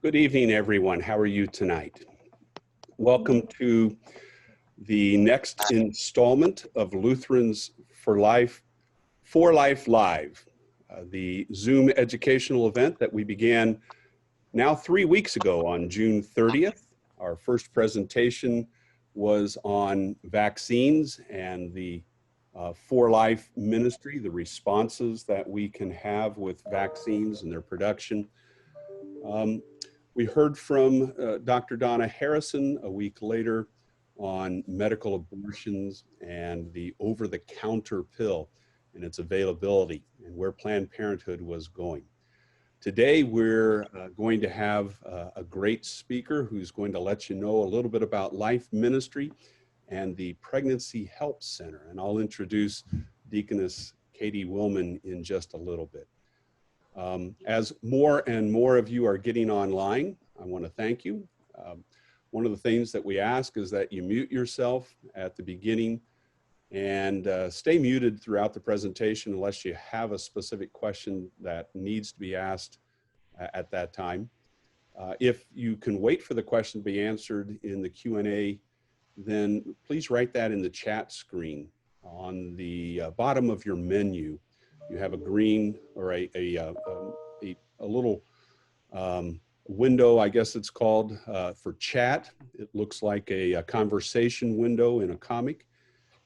Good evening, everyone. How are you tonight? Welcome to the next installment of Lutherans for Life Live, the Zoom educational event that we began now 3 weeks ago on June 30th. Our first presentation was on vaccines and the For Life ministry, the responses that we can have with vaccines and their production. We heard from Dr. Donna Harrison a week later on medical abortions and the over-the-counter pill and its availability and where Planned Parenthood was going. Today, we're going to have a great speaker who's going to let you know a little bit about life ministry and the Pregnancy Help Center. And I'll introduce Deaconess Katie Willman in just a little bit. As more and more of you are getting online, I want to thank you. One of the things that we ask is that you mute yourself at the beginning and stay muted throughout the presentation unless you have a specific question that needs to be asked at that time. If you can wait for the question to be answered in the Q&A, then please write that in the chat screen on the bottom of your menu. You have a green or a little window, I guess it's called, for chat. It looks like a conversation window in a comic.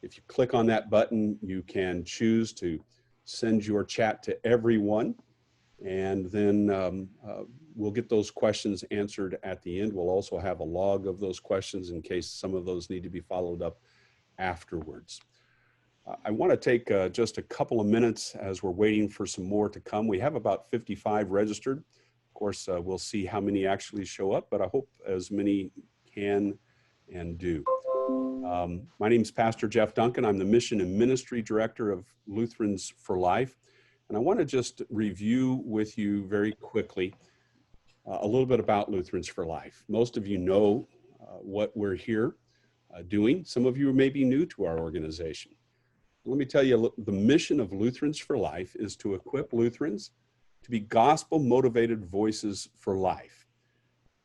If you click on that button, you can choose to send your chat to everyone, and then we'll get those questions answered at the end. We'll also have a log of those questions in case some of those need to be followed up afterwards. I want to take just a couple of minutes as we're waiting for some more to come. We have about 55 registered. Of course, we'll see how many actually show up, but I hope as many can and do. My name is Pastor Jeff Duncan. I'm the Mission and Ministry Director of Lutherans for Life. And I want to just review with you very quickly a little bit about Lutherans for Life. Most of you know what we're here doing. Some of you may be new to our organization. Let me tell you, the mission of Lutherans for Life is to equip Lutherans to be gospel-motivated voices for life.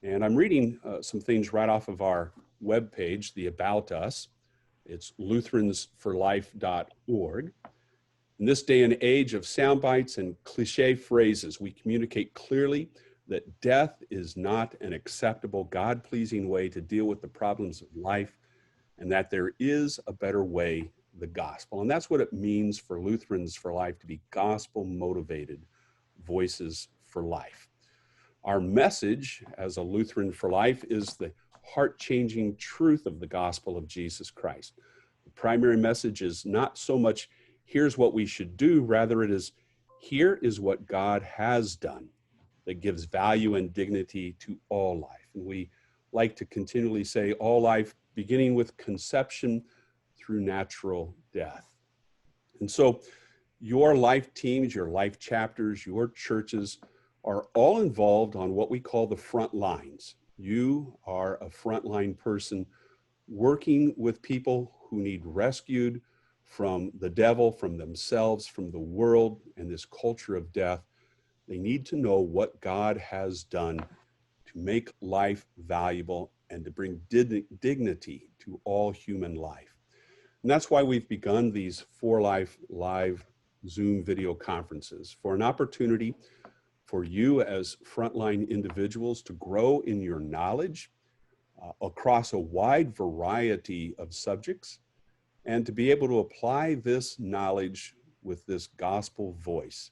And I'm reading some things right off of our webpage, the About Us. It's lutheransforlife.org. In this day and age of sound bites and cliche phrases, we communicate clearly that death is not an acceptable, God-pleasing way to deal with the problems of life, and that there is a better way, the gospel. And that's what it means for Lutherans for Life to be gospel-motivated voices for life. Our message as a Lutheran for Life is the heart-changing truth of the gospel of Jesus Christ. The primary message is not so much, here's what we should do, rather it is, here is what God has done that gives value and dignity to all life. And we like to continually say all life beginning with conception through natural death. And so your life teams, your life chapters, your churches are all involved on what we call the front lines. You are a frontline person working with people who need rescued from the devil, from themselves, from the world, and this culture of death. They need to know what God has done to make life valuable and to bring dignity to all human life. And that's why we've begun these For Life live Zoom video conferences, for an opportunity for you as frontline individuals to grow in your knowledge across a wide variety of subjects, and to be able to apply this knowledge with this gospel voice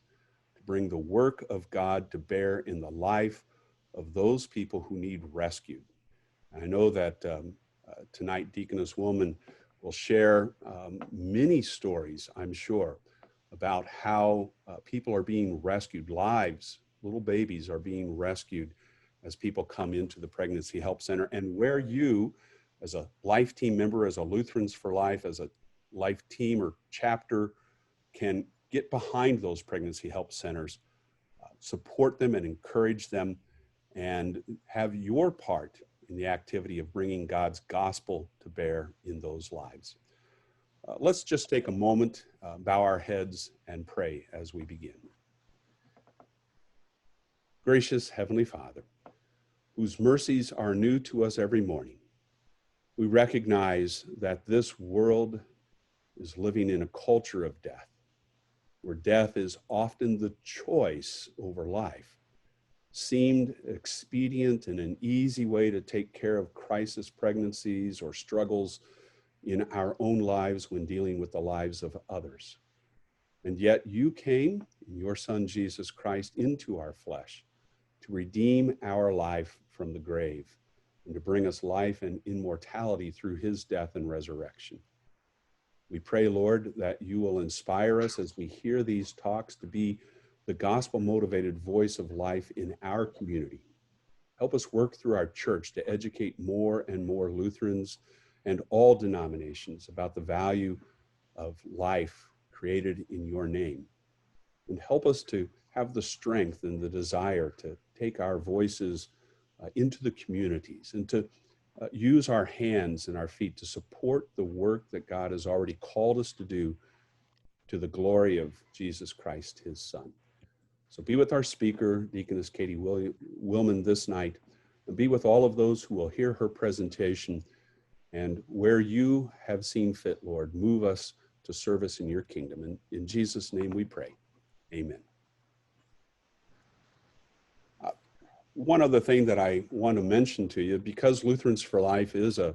to bring the work of God to bear in the life of those people who need rescued. I know that tonight Deaconess Willman will share many stories, I'm sure, about how people are being rescued, lives, little babies are being rescued as people come into the Pregnancy Help Center, and where you, as a life team member, as a Lutherans for Life, as a life team or chapter, can get behind those pregnancy help centers, support them and encourage them, and have your part in the activity of bringing God's gospel to bear in those lives. Let's just take a moment, bow our heads, and pray as we begin. Gracious Heavenly Father, whose mercies are new to us every morning. We recognize that this world is living in a culture of death, where death is often the choice over life, seemed expedient and an easy way to take care of crisis pregnancies or struggles in our own lives when dealing with the lives of others. And yet you came in your Son, Jesus Christ, into our flesh to redeem our life from the grave and to bring us life and immortality through his death and resurrection. We pray, Lord, that you will inspire us as we hear these talks to be the gospel-motivated voice of life in our community. Help us work through our church to educate more and more Lutherans and all denominations about the value of life created in your name. And help us to have the strength and the desire to take our voices into the communities and to use our hands and our feet to support the work that God has already called us to do to the glory of Jesus Christ, his Son. So be with our speaker, Deaconess Katie Willman, this night, and be with all of those who will hear her presentation. And where you have seen fit, Lord, move us to service in your kingdom. And in Jesus' name we pray. Amen. One other thing that I want to mention to you, because Lutherans for Life is a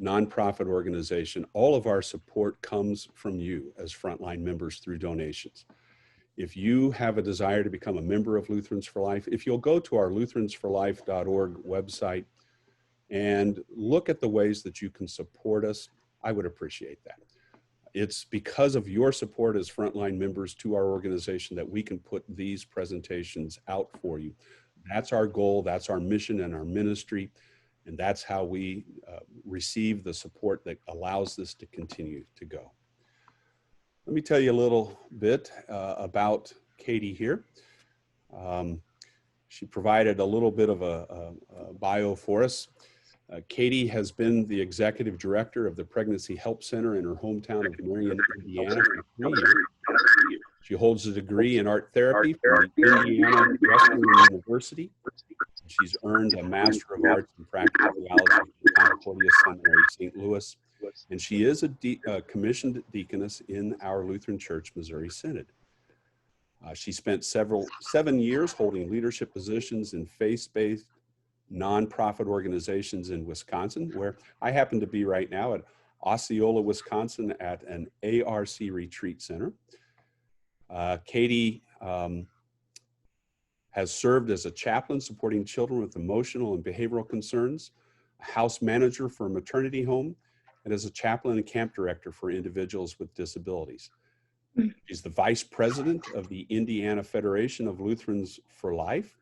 nonprofit organization, all of our support comes from you as frontline members through donations. If you have a desire to become a member of Lutherans for Life, if you'll go to our lutheransforlife.org website and look at the ways that you can support us, I would appreciate that. It's because of your support as frontline members to our organization that we can put these presentations out for you. That's our goal, that's our mission and our ministry, and that's how we receive the support that allows this to continue to go. Let me tell you a little bit about Katie here. She provided a little bit of a bio for us. Katie has been the executive director of the Pregnancy Help Center in her hometown of Marion, Indiana for 3 years. She holds a degree in art therapy from the Indiana Wesleyan University. She's earned a Master of Arts in Practical Theology from Concordia Seminary, St. Louis. And she is a commissioned deaconess in our Lutheran Church, Missouri Synod. She spent 7 years holding leadership positions in faith-based nonprofit organizations in Wisconsin, where I happen to be right now at Osceola, Wisconsin at an ARC retreat center. Katie has served as a chaplain supporting children with emotional and behavioral concerns, a house manager for a maternity home, and as a chaplain and camp director for individuals with disabilities. She's the vice president of the Indiana Federation of Lutherans for Life,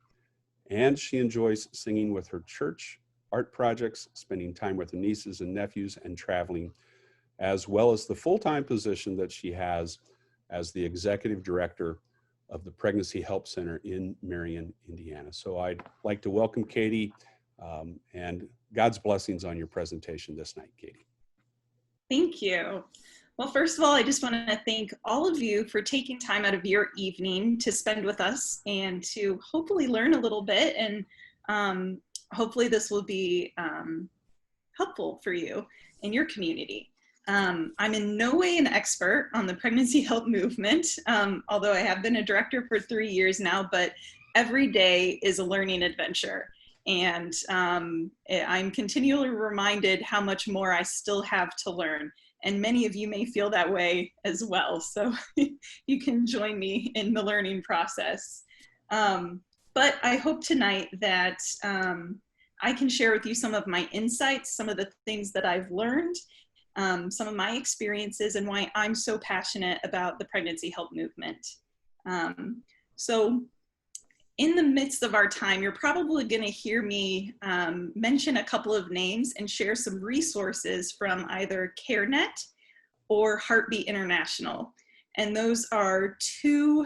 and she enjoys singing with her church, art projects, spending time with her nieces and nephews, and traveling, as well as the full-time position that she has as the executive director of the Pregnancy Help Center in Marion, Indiana. So I'd like to welcome Katie, and God's blessings on your presentation this night, Katie. Thank you. Well, first of all, I just want to thank all of you for taking time out of your evening to spend with us and to hopefully learn a little bit, and hopefully this will be helpful for you in your community. I'm in no way an expert on the pregnancy help movement, although I have been a director for 3 years now, but every day is a learning adventure. And I'm continually reminded how much more I still have to learn. And many of you may feel that way as well. So you can join me in the learning process. But I hope tonight that I can share with you some of my insights, some of the things that I've learned, some of my experiences, and why I'm so passionate about the pregnancy help movement. So in the midst of our time, you're probably going to hear me mention a couple of names and share some resources from either CareNet or Heartbeat International. And those are two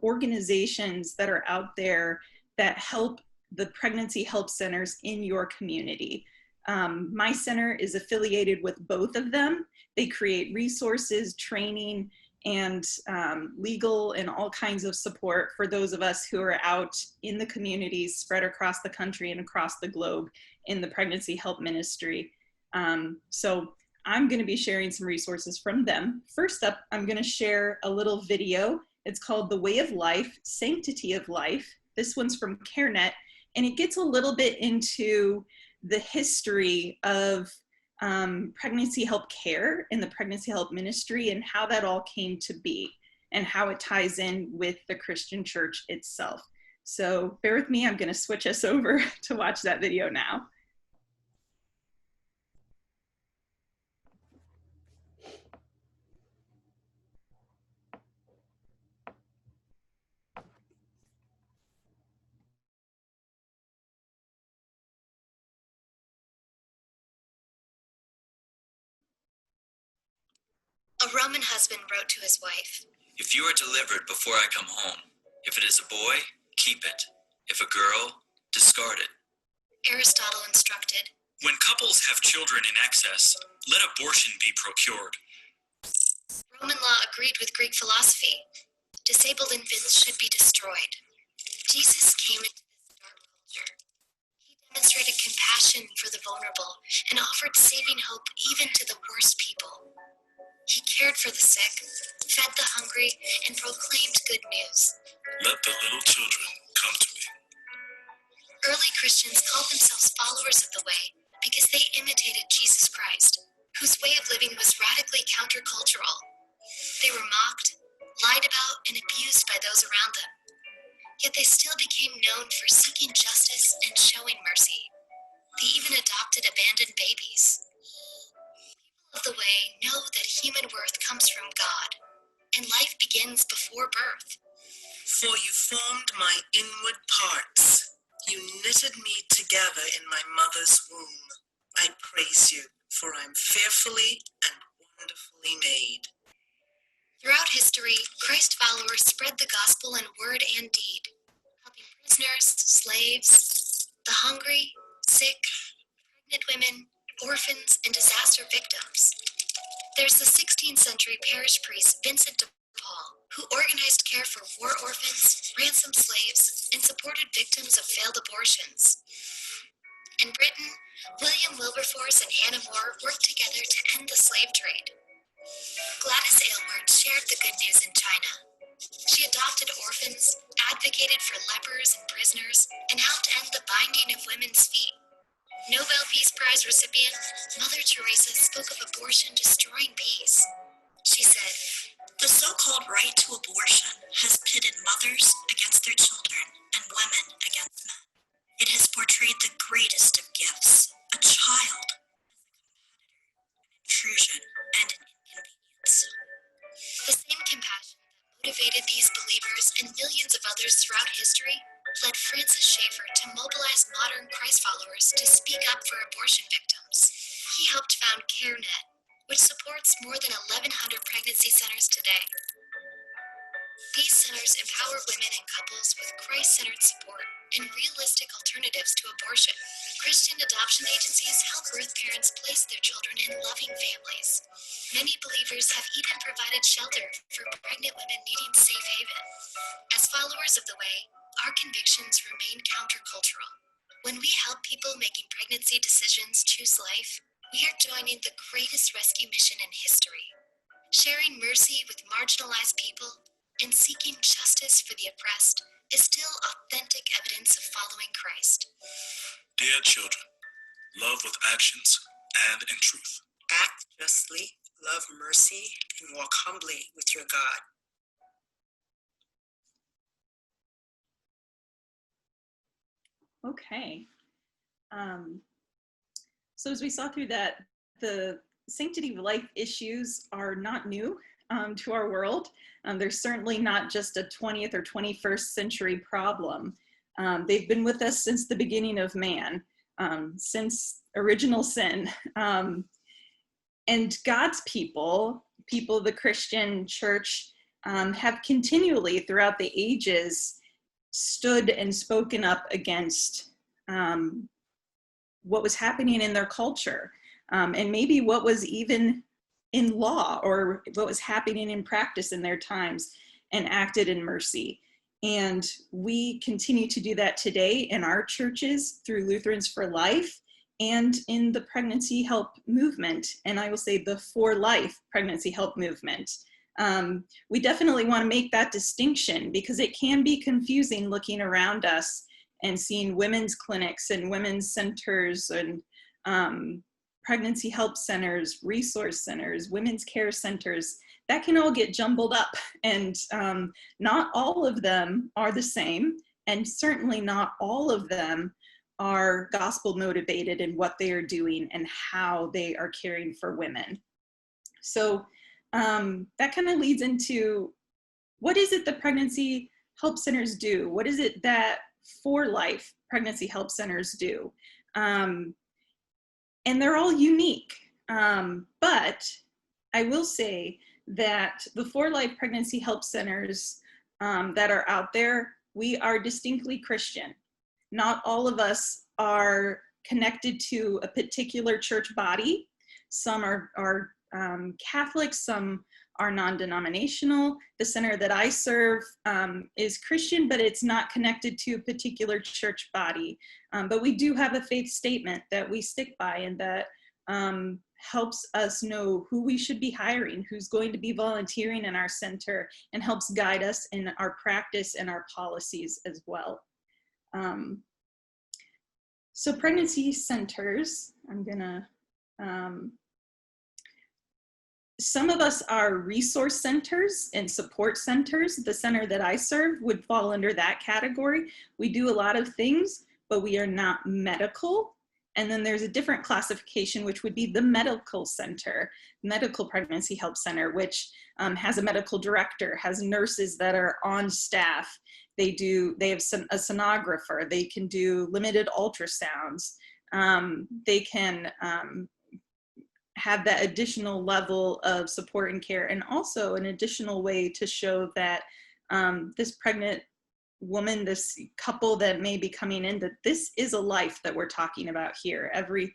organizations that are out there that help the pregnancy help centers in your community. My center is affiliated with both of them. They create resources, training, and legal and all kinds of support for those of us who are out in the communities spread across the country and across the globe in the pregnancy help ministry. So I'm going to be sharing some resources from them. First up, I'm going to share a little video. It's called The Way of Life, Sanctity of Life. This one's from CareNet, and it gets a little bit into the history of pregnancy help care in the pregnancy help ministry and how that all came to be and how it ties in with the Christian church itself. So bear with me, I'm going to switch us over to watch that video now. A Roman husband wrote to his wife, "If you are delivered before I come home, if it is a boy, keep it. If a girl, discard it." Aristotle instructed, "When couples have children in excess, let abortion be procured." Roman law agreed with Greek philosophy. Disabled infants should be destroyed. Jesus came into this dark culture. He demonstrated compassion for the vulnerable and offered saving hope even to the worst people. He cared for the sick, fed the hungry, and proclaimed good news. "Let the little children come to me." Early Christians called themselves followers of the way because they imitated Jesus Christ, whose way of living was radically countercultural. They were mocked, lied about, and abused by those around them. Yet they still became known for seeking justice and showing mercy. They even adopted abandoned babies. Of the way know that human worth comes from God, and life begins before birth. For you formed my inward parts. You knitted me together in my mother's womb. I praise you, for I'm fearfully and wonderfully made. Throughout history, Christ followers spread the gospel in word and deed, helping prisoners, slaves, the hungry, sick, pregnant women, orphans, and disaster victims. There's the 16th century parish priest Vincent de Paul, who organized care for war orphans, ransomed slaves, and supported victims of failed abortions. In Britain, William Wilberforce and Hannah More worked together to end the slave trade. Gladys Aylward shared the good news in China. She adopted orphans, advocated for lepers and prisoners, and helped end the binding of women's feet. Nobel Peace Prize recipient Mother Teresa spoke of abortion destroying peace. She said, "The so-called right to abortion has pitted mothers against their children and women against men. It has portrayed the greatest of gifts, a child, as a competitor, an intrusion, and an inconvenience." The same compassion that motivated these believers and millions of others throughout history led Francis Schaeffer to mobilize modern Christ followers to speak up for abortion victims. He helped found CareNet, which supports more than 1,100 pregnancy centers today. These centers empower women and couples with Christ-centered support and realistic alternatives to abortion. Christian adoption agencies help birth parents place their children in loving families. Many believers have even provided shelter for pregnant women needing safe haven. As followers of the way, our convictions remain countercultural. When we help people making pregnancy decisions choose life, we are joining the greatest rescue mission in history. Sharing mercy with marginalized people and seeking justice for the oppressed is still authentic evidence of following Christ. Dear children, love with actions and in truth. Act justly, love mercy, and walk humbly with your God. Okay. So as we saw through that, the sanctity of life issues are not new to our world. They're certainly not just a 20th or 21st century problem. They've been with us since the beginning of man, since original sin. And God's people of the Christian church, have continually throughout the ages stood and spoken up against what was happening in their culture, and maybe what was even in law or what was happening in practice in their times and acted in mercy. And we continue to do that today in our churches through Lutherans for Life and in the pregnancy help movement. And I will say the For Life pregnancy help movement. We definitely want to make that distinction because it can be confusing looking around us and seeing women's clinics and women's centers and pregnancy help centers, resource centers, women's care centers. That can all get jumbled up, and not all of them are the same, and certainly not all of them are gospel motivated in what they are doing and how they are caring for women. So that kind of leads into, what is it that pregnancy help centers do? What is it that For Life pregnancy help centers do? And they're all unique, but I will say that the For Life pregnancy help centers that are out there, we are distinctly Christian. Not all of us are connected to a particular church body. Some are Catholic, some are non-denominational. The center that I serve is Christian, but it's not connected to a particular church body. But we do have a faith statement that we stick by, and that helps us know who we should be hiring, who's going to be volunteering in our center, and helps guide us in our practice and our policies as well. So pregnancy centers, I'm gonna, some of us are resource centers and support centers. The center that I serve would fall under that category. We do a lot of things, but we are not medical. And then there's a different classification, which would be the medical center, medical pregnancy help center, which has a medical director, has nurses that are on staff. They have a sonographer. They can do limited ultrasounds. They can have that additional level of support and care, and also an additional way to show that this pregnant woman, this couple that may be coming in, that this is a life that we're talking about here. Every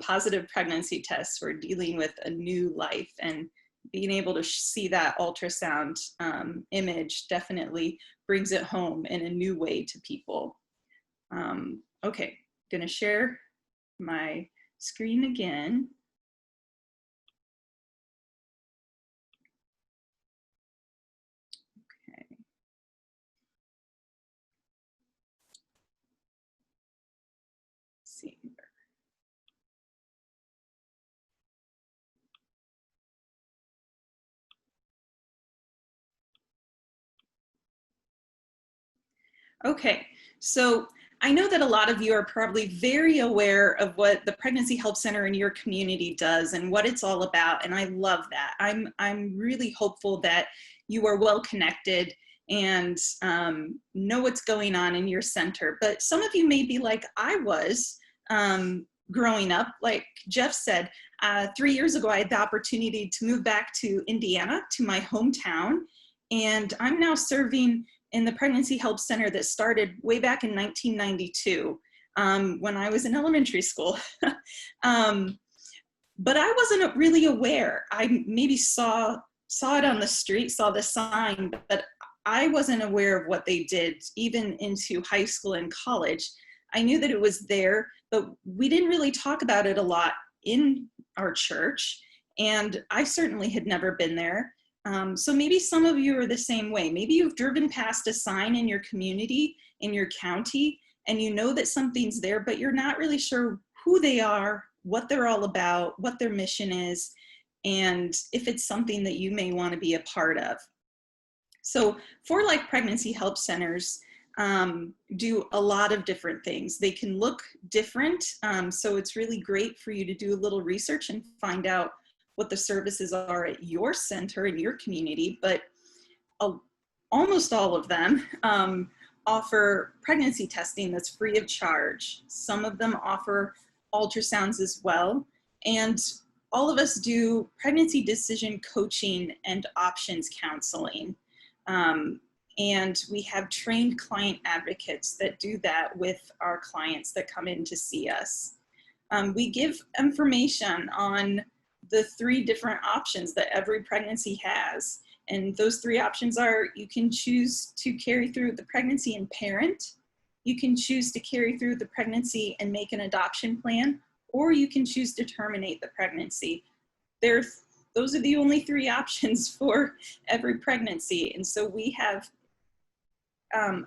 positive pregnancy test, we're dealing with a new life, and being able to see that ultrasound image definitely brings it home in a new way to people. Okay, gonna share my screen again. Okay, so I know that a lot of you are probably very aware of what the Pregnancy Help Center in your community does and what it's all about, and I love that. I'm really hopeful that you are well connected and know what's going on in your center. But some of you may be like I was growing up. Like Jeff said, 3 years ago I had the opportunity to move back to Indiana, to my hometown, and I'm now serving in the Pregnancy Help Center that started way back in 1992 when I was in elementary school. But I wasn't really aware. I maybe saw it on the street, saw the sign, but I wasn't aware of what they did, even into high school and college. I knew that it was there, but we didn't really talk about it a lot in our church, and I certainly had never been there. So maybe some of you are the same way. Maybe you've driven past a sign in your community, in your county, and you know that something's there, but you're not really sure who they are, what they're all about, what their mission is, and if it's something that you may want to be a part of. So For Life Pregnancy Help Centers do a lot of different things. They can look different, so it's really great for you to do a little research and find out what the services are at your center in your community, but almost all of them offer pregnancy testing that's free of charge. Some of them offer ultrasounds as well, and all of us do pregnancy decision coaching and options counseling. And we have trained client advocates that do that with our clients that come in to see us. We give information on the 3 different options that every pregnancy has. And those 3 options are, you can choose to carry through the pregnancy and parent, you can choose to carry through the pregnancy and make an adoption plan, or you can choose to terminate the pregnancy. Those are the only 3 options for every pregnancy. And so we have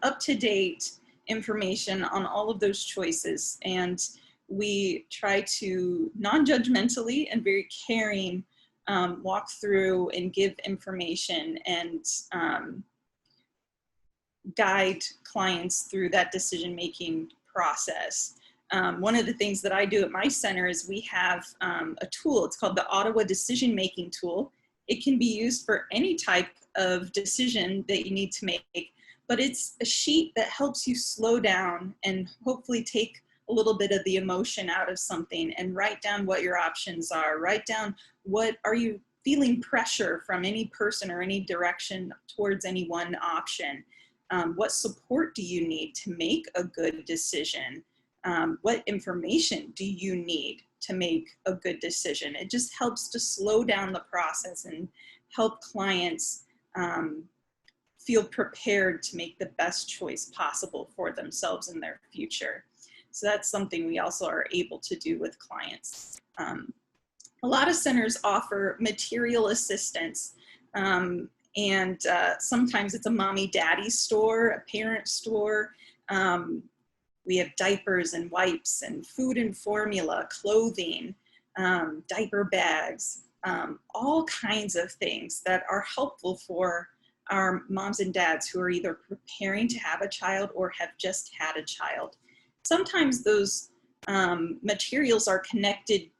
up-to-date information on all of those choices. And we try to non-judgmentally and very caring walk through and give information and guide clients through that decision-making process. One of the things that I do at my center is we have a tool. It's called the Ottawa Decision-Making Tool. It can be used for any type of decision that you need to make, but it's a sheet that helps you slow down and hopefully take a little bit of the emotion out of something and write down what your options are. Write down, what are you feeling pressure from any person or any direction towards any one option? What support do you need to make a good decision? What information do you need to make a good decision? It just helps to slow down the process and help clients feel prepared to make the best choice possible for themselves and their future. So that's something we also are able to do with clients. A lot of centers offer material assistance, and sometimes it's a mommy-daddy store, a parent store. We have diapers and wipes and food and formula, clothing, diaper bags, all kinds of things that are helpful for our moms and dads who are either preparing to have a child or have just had a child. Sometimes those materials are connected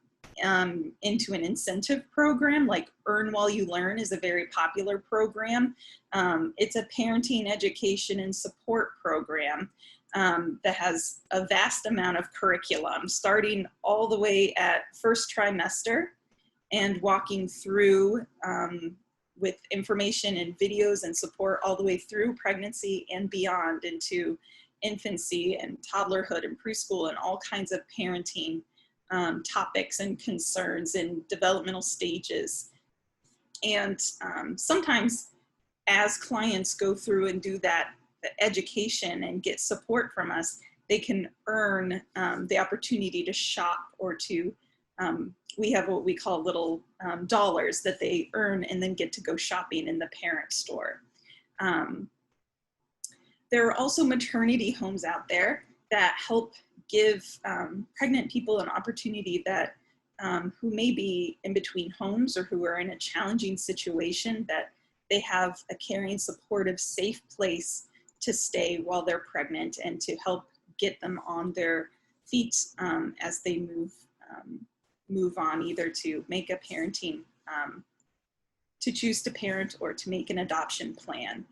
into an incentive program, like Earn While You Learn is a very popular program. It's a parenting, education, and support program that has a vast amount of curriculum, starting all the way at first trimester and walking through with information and videos and support all the way through pregnancy and beyond into infancy and toddlerhood and preschool and all kinds of parenting topics and concerns and developmental stages. And sometimes as clients go through and do that education and get support from us, they can earn the opportunity to shop or to, we have what we call little dollars that they earn and then get to go shopping in the parent store. There are also maternity homes out there that help give pregnant people an opportunity that who may be in between homes or who are in a challenging situation, that they have a caring, supportive, safe place to stay while they're pregnant and to help get them on their feet as they move on, either to make a parenting, to choose to parent or to make an adoption plan.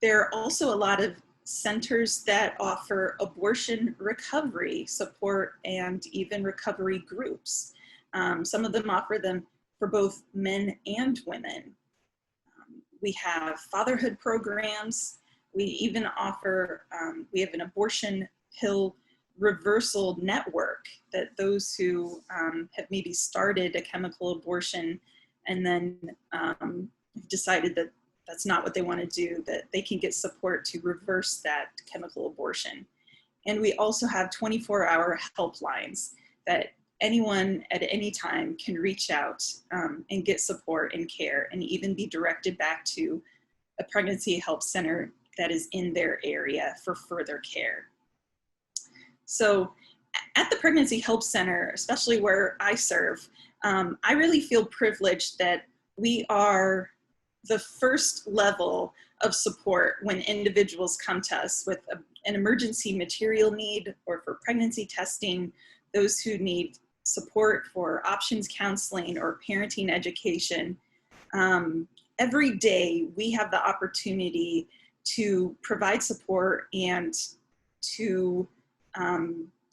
There are also a lot of centers that offer abortion recovery support and even recovery groups. Some of them offer them for both men and women. We have fatherhood programs. We even offer, we have an abortion pill reversal network that those who have maybe started a chemical abortion and then decided that that's not what they want to do, that they can get support to reverse that chemical abortion. And we also have 24-hour helplines that anyone at any time can reach out and get support and care and even be directed back to a pregnancy help center that is in their area for further care. So at the Pregnancy Help Center, especially where I serve, I really feel privileged that we are the first level of support when individuals come to us with an emergency material need or for pregnancy testing, those who need support for options counseling or parenting education. Every day we have the opportunity to provide support and to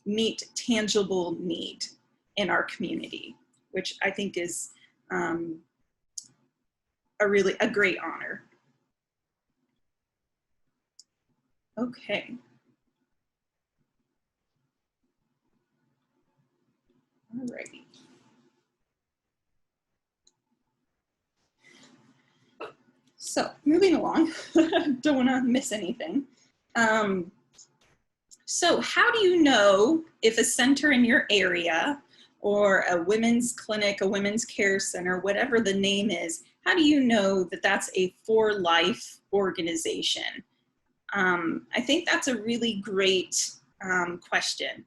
meet tangible need in our community, which I think is a great honor. Okay. Alrighty. So moving along, don't want to miss anything. So how do you know if a center in your area or a women's clinic, a women's care center, whatever the name is, how do you know that that's a for life organization? I think that's a really great question.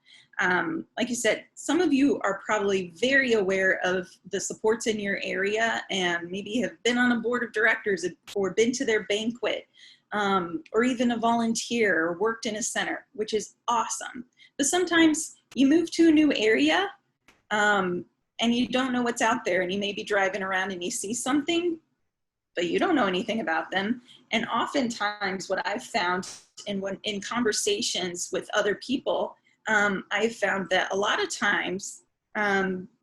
Like you said, some of you are probably very aware of the supports in your area and maybe have been on a board of directors or been to their banquet, or even a volunteer or worked in a center, which is awesome. But sometimes you move to a new area and you don't know what's out there, and you may be driving around and you see something, but you don't know anything about them. And oftentimes what I've found in conversations with other people, I've found that a lot of times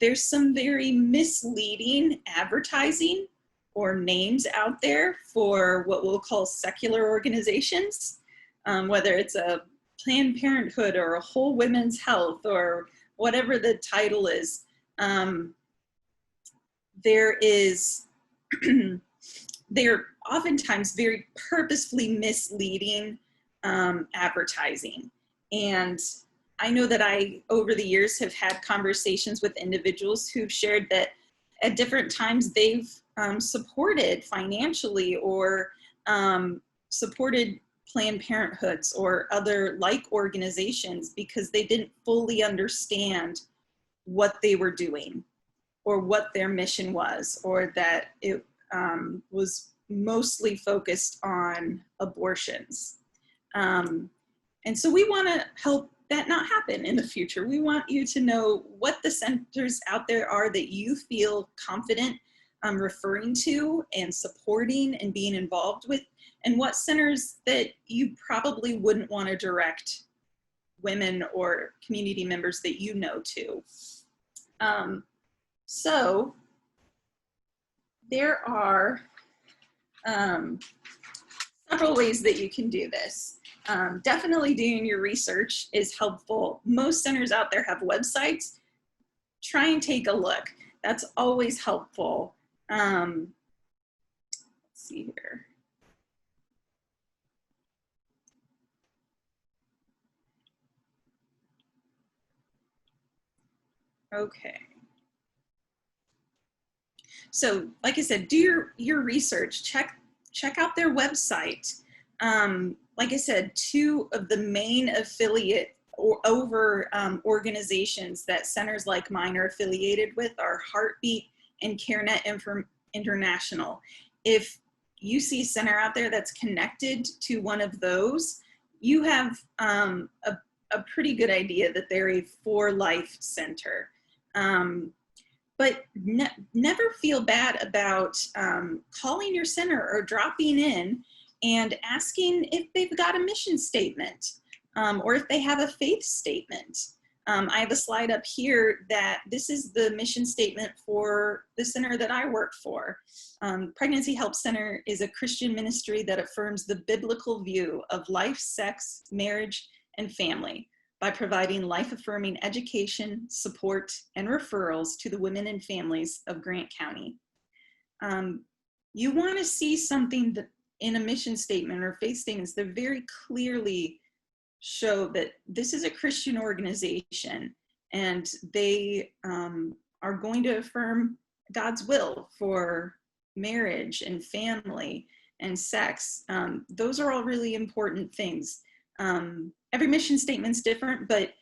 there's some very misleading advertising or names out there for what we'll call secular organizations, whether it's a Planned Parenthood or a Whole Women's Health or whatever the title is. They're oftentimes very purposefully misleading advertising. And I know that I, over the years, have had conversations with individuals who've shared that at different times they've supported financially or supported Planned Parenthoods or other like organizations because they didn't fully understand what they were doing or what their mission was, or that it was mostly focused on abortions. And so we want to help that not happen in the future. We want you to know what the centers out there are that you feel confident referring to and supporting and being involved with, and what centers that you probably wouldn't want to direct women or community members that you know to. So there are several ways that you can do this. Definitely doing your research is helpful. Most centers out there have websites. Try and take a look. That's always helpful. Let's see here. Okay. So like I said, do your research, check out their website. Like I said, two of the main affiliate or organizations that centers like mine are affiliated with are Heartbeat and CareNet International. If you see a center out there that's connected to one of those, you have a pretty good idea that they're a for life center. But never feel bad about calling your center or dropping in and asking if they've got a mission statement or if they have a faith statement. I have a slide up here that this is the mission statement for the center that I work for. Pregnancy Help Center is a Christian ministry that affirms the biblical view of life, sex, marriage, and family by providing life-affirming education, support, and referrals to the women and families of Grant County. You want to see something that in a mission statement or faith statements that very clearly show that this is a Christian organization and they are going to affirm God's will for marriage and family and sex. Those are all really important things. Every mission statement's different, but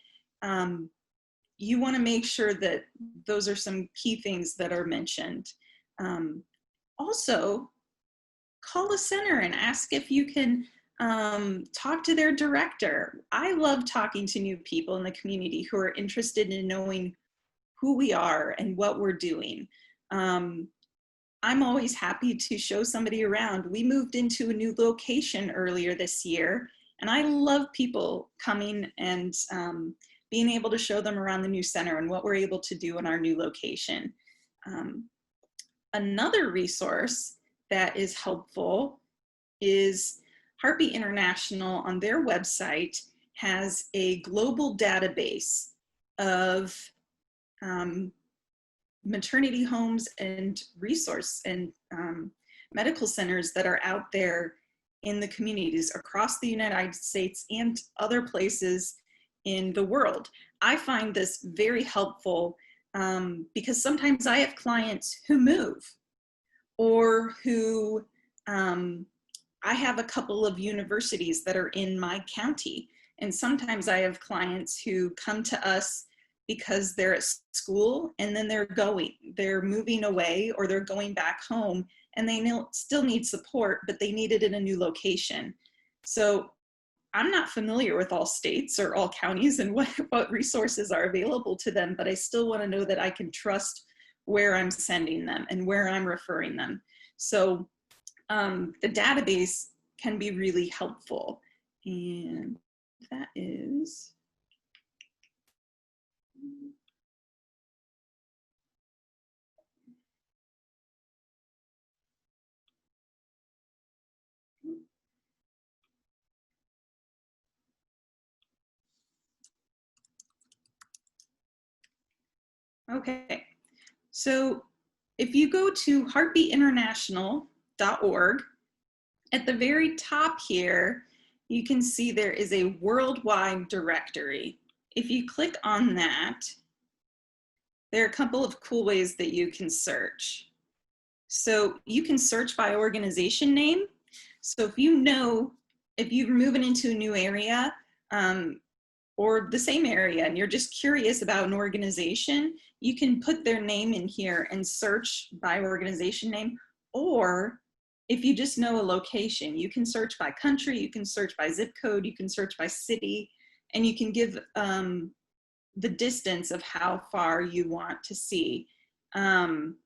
you want to make sure that those are some key things that are mentioned. Also, call a center and ask if you can talk to their director. I love talking to new people in the community who are interested in knowing who we are and what we're doing. I'm always happy to show somebody around. We moved into a new location earlier this year, and I love people coming and being able to show them around the new center and what we're able to do in our new location. Another resource that is helpful is Heartbeat International. On their website has a global database of maternity homes and resource and medical centers that are out there in the communities across the United States and other places in the world. I find this very helpful because sometimes I have clients who move, or who, I have a couple of universities that are in my county. And sometimes I have clients who come to us because they're at school and then they're moving away, or they're going back home, and they still need support, but they need it in a new location. So I'm not familiar with all states or all counties and what resources are available to them, but I still want to know that I can trust where I'm sending them and where I'm referring them. So the database can be really helpful. And that is, okay. So if you go to heartbeatinternational.org, at the very top here, you can see there is a worldwide directory. If you click on that, there are a couple of cool ways that you can search. So you can search by organization name. So if you're moving into a new area, or the same area, and you're just curious about an organization, you can put their name in here and search by organization name. Or if you just know a location, you can search by country, you can search by zip code, you can search by city, and you can give the distance of how far you want to see. And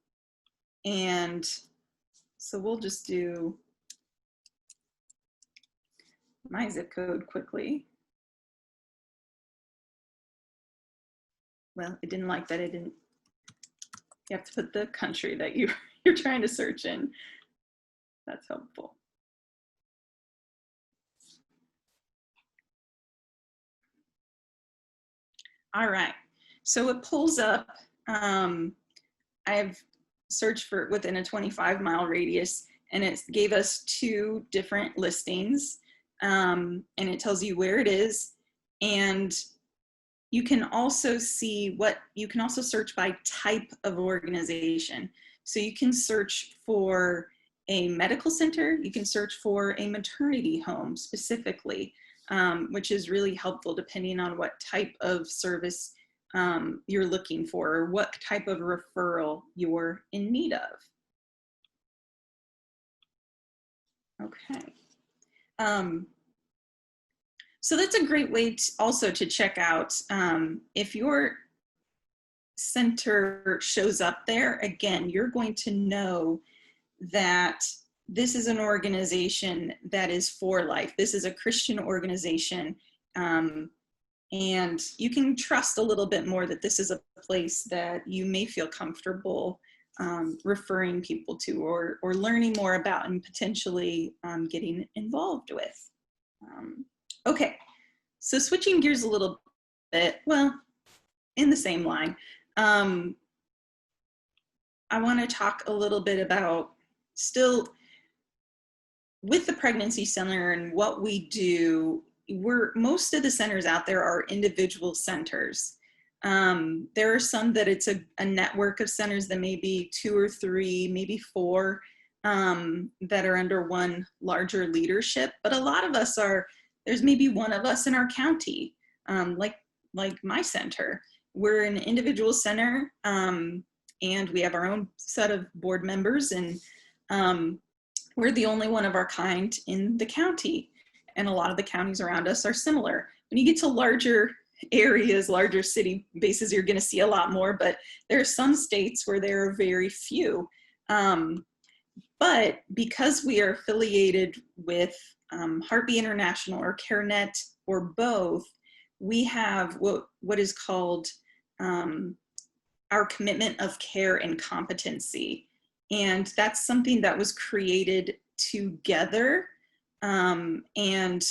so we'll just do my zip code quickly. Well, it didn't like that. You have to put the country that you're trying to search in. That's helpful. All right, so it pulls up, I've searched for within a 25-mile radius, and it gave us 2 different listings, and it tells you where it is. And you can also see you can also search by type of organization. So you can search for a medical center, you can search for a maternity home specifically, which is really helpful depending on what type of service you're looking for, or what type of referral you're in need of. Okay. So that's a great way also to check out if your center shows up there. Again, you're going to know that this is an organization that is for life. This is a Christian organization, and you can trust a little bit more that this is a place that you may feel comfortable referring people to, or learning more about, and potentially getting involved with. Okay, so switching gears a little bit, well, in the same line, I want to talk a little bit about still with the pregnancy center and what we do. Most of the centers out there are individual centers. There are some that it's a network of centers that may be 2 or 3, maybe 4 that are under one larger leadership. But a lot of us there's maybe one of us in our county, like my center. We're an individual center, and we have our own set of board members, and we're the only one of our kind in the county. And a lot of the counties around us are similar. When you get to larger areas, larger city bases, you're going to see a lot more, but there are some states where there are very few. But because we are affiliated with Heartbeat International or CareNet or both, we have what is called our commitment of care and competency. And that's something that was created together. And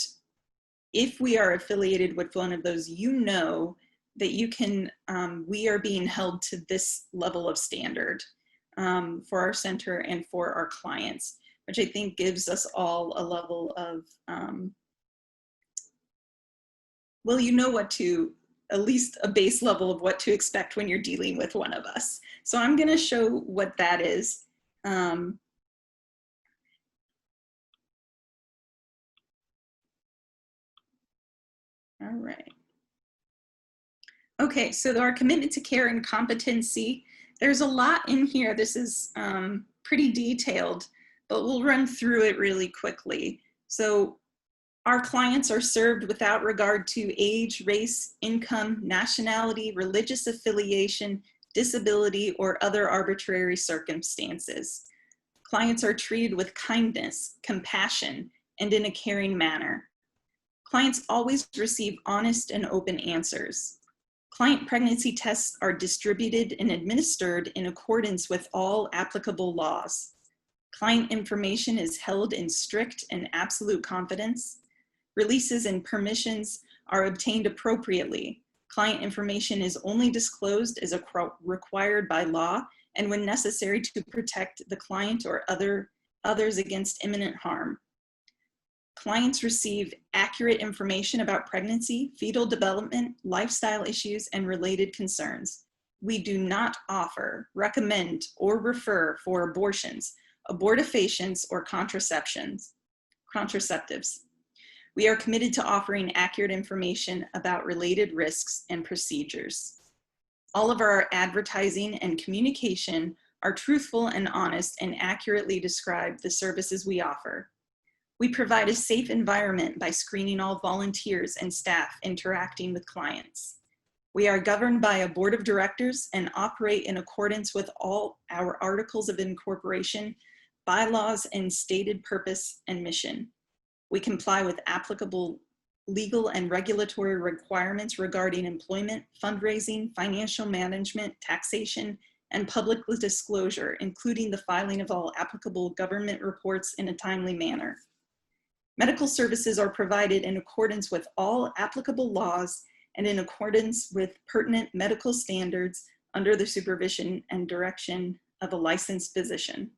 if we are affiliated with one of those, you know that you can, we are being held to this level of standard for our center and for our clients, which I think gives us all a level of, well, you know what to, at least a base level of what to expect when you're dealing with one of us. So I'm going to show what that is. All right. Okay, so our commitment to care and competency, there's a lot in here. This is pretty detailed, but we'll run through it really quickly. So our clients are served without regard to age, race, income, nationality, religious affiliation, disability, or other arbitrary circumstances. Clients are treated with kindness, compassion, and in a caring manner. Clients always receive honest and open answers. Client pregnancy tests are distributed and administered in accordance with all applicable laws. Client information is held in strict and absolute confidence. Releases and permissions are obtained appropriately. Client information is only disclosed as required by law and when necessary to protect the client or others against imminent harm. Clients receive accurate information about pregnancy, fetal development, lifestyle issues, and related concerns. We do not offer, recommend, or refer for abortions, abortifacients, or contraceptives. We are committed to offering accurate information about related risks and procedures. All of our advertising and communication are truthful and honest and accurately describe the services we offer. We provide a safe environment by screening all volunteers and staff interacting with clients. We are governed by a board of directors and operate in accordance with all our articles of incorporation, bylaws, and stated purpose and mission. We comply with applicable legal and regulatory requirements regarding employment, fundraising, financial management, taxation, and public disclosure, including the filing of all applicable government reports in a timely manner. Medical services are provided in accordance with all applicable laws and in accordance with pertinent medical standards under the supervision and direction of a licensed physician.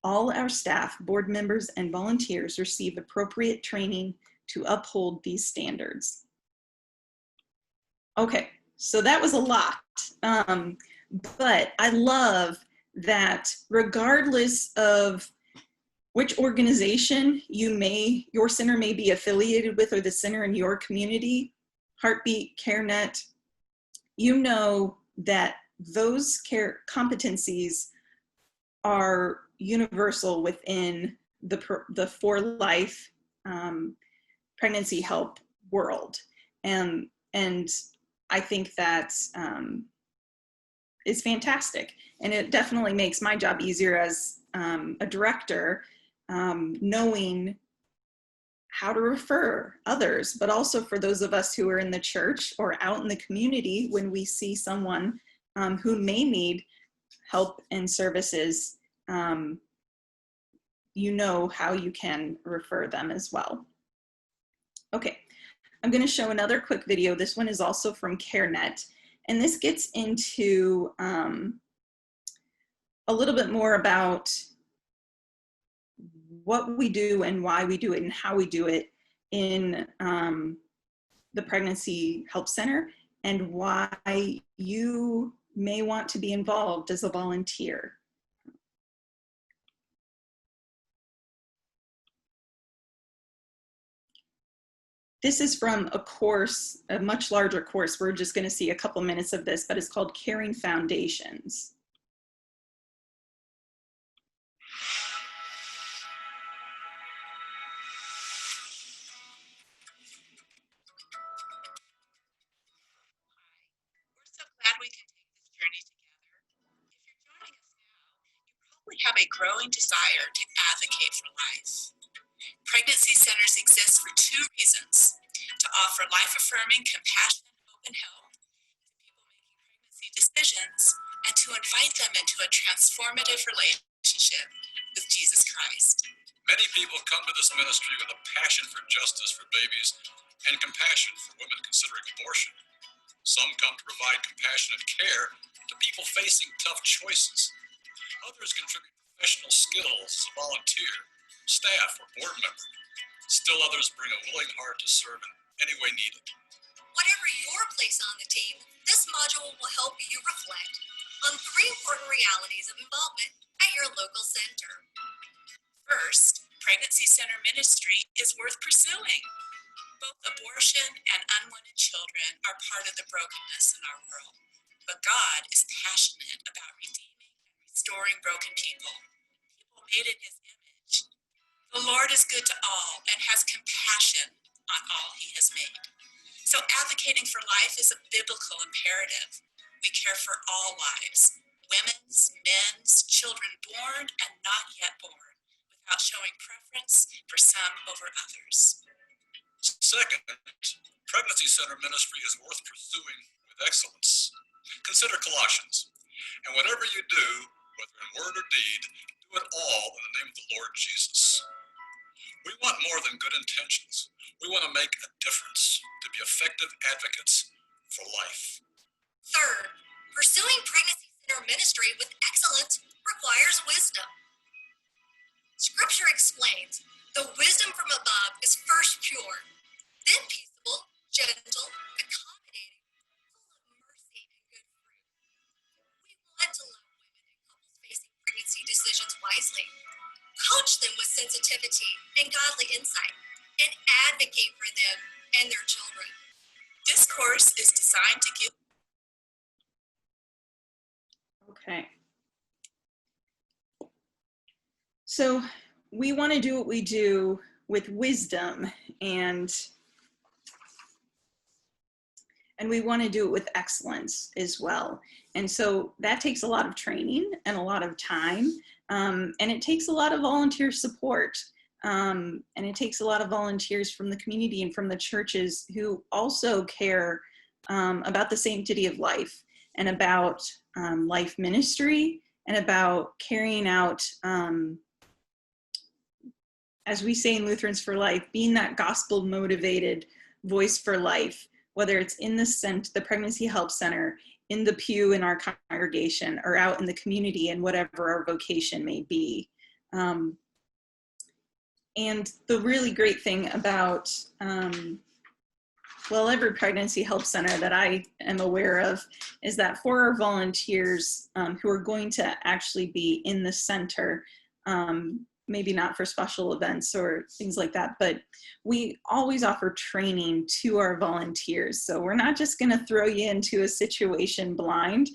All our staff, board members, and volunteers receive appropriate training to uphold these standards. Okay, so that was a lot, but I love that regardless of which organization your center may be affiliated with or the center in your community, Heartbeat, CareNet, you know that those care competencies are universal within the For Life pregnancy help world. And I think that is fantastic. And it definitely makes my job easier as a director, knowing how to refer others, but also for those of us who are in the church or out in the community, when we see someone who may need help and services, you know how you can refer them as well. Okay, I'm going to show another quick video. This one is also from CareNet, and this gets into a little bit more about what we do and why we do it and how we do it in the Pregnancy Help Center, and why you may want to be involved as a volunteer. This is from a course, a much larger course. We're just going to see a couple minutes of this, but it's called Caring Foundations. We're so glad we can take this journey together. If you're joining us now, you probably have a growing desire to advocate for life. Pregnancy centers exist for two reasons: to offer life-affirming, compassionate, open help to people making pregnancy decisions, and to invite them into a transformative relationship with Jesus Christ. Many people come to this ministry with a passion for justice for babies and compassion for women considering abortion. Some come to provide compassionate care to people facing tough choices. Others contribute professional skills as a volunteer, staff, or board member. Still others bring a willing heart to serve in any way needed. Whatever your place on the team, this module will help you reflect on 3 important realities of involvement at your local center. First, pregnancy center ministry is worth pursuing. Both abortion and unwanted children are part of the brokenness in our world. But God is passionate about redeeming and restoring broken people, people made in his image. The Lord is good to all and has compassion on all he has made. So advocating for life is a biblical imperative. We care for all lives, women's, men's, children born and not yet born, without showing preference for some over others. Second, pregnancy center ministry is worth pursuing with excellence. Consider Colossians. And whatever you do, whether in word or deed, do it all in the name of the Lord Jesus. We want more than good intentions. We want to make a difference, to be effective advocates for life. Third, pursuing pregnancy center ministry with excellence requires wisdom. Scripture explains, the wisdom from above is first pure, then peaceable, gentle, accommodating, full of mercy and good fruit. We want to love women and couples facing pregnancy decisions wisely, coach them with sensitivity and godly insight, and advocate for them and their children. This course is designed to give. Okay. So we want to do what we do with wisdom, and we want to do it with excellence as well. And so that takes a lot of training and a lot of time, and it takes a lot of volunteer support. And it takes a lot of volunteers from the community and from the churches who also care about the sanctity of life and about life ministry and about carrying out, as we say in Lutherans for Life, being that gospel-motivated voice for life, whether it's in the Pregnancy Help Center, in the pew in our congregation, or out in the community in whatever our vocation may be. And the really great thing about, every Pregnancy Help Center that I am aware of is that for our volunteers who are going to actually be in the center, maybe not for special events or things like that, but we always offer training to our volunteers. So we're not just going to throw you into a situation blind.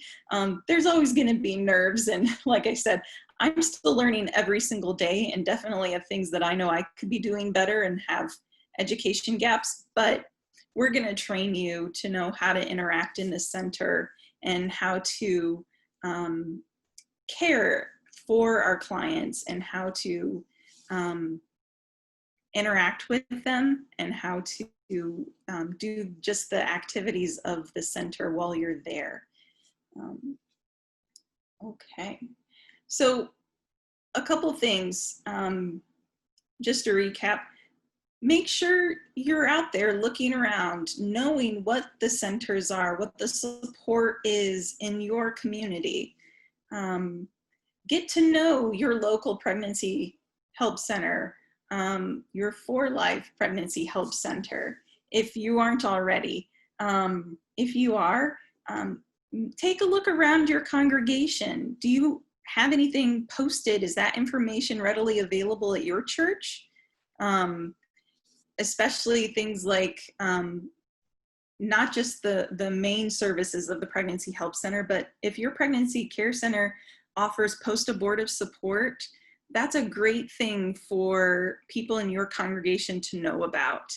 There's always going to be nerves. And like I said, I'm still learning every single day, and definitely have things that I know I could be doing better and have education gaps, but we're going to train you to know how to interact in the center and how to care for our clients and how to interact with them and how to do just the activities of the center while you're there. Okay, so a couple things, just to recap. Make sure you're out there looking around, knowing what the centers are, what the support is in your community. Get to know your local pregnancy help center, your For Life Pregnancy Help Center, if you aren't already. If you are, take a look around your congregation. Do you have anything posted? Is that information readily available at your church? Especially things like not just the main services of the Pregnancy Help Center, but if your pregnancy care center offers post-abortive support, that's a great thing for people in your congregation to know about.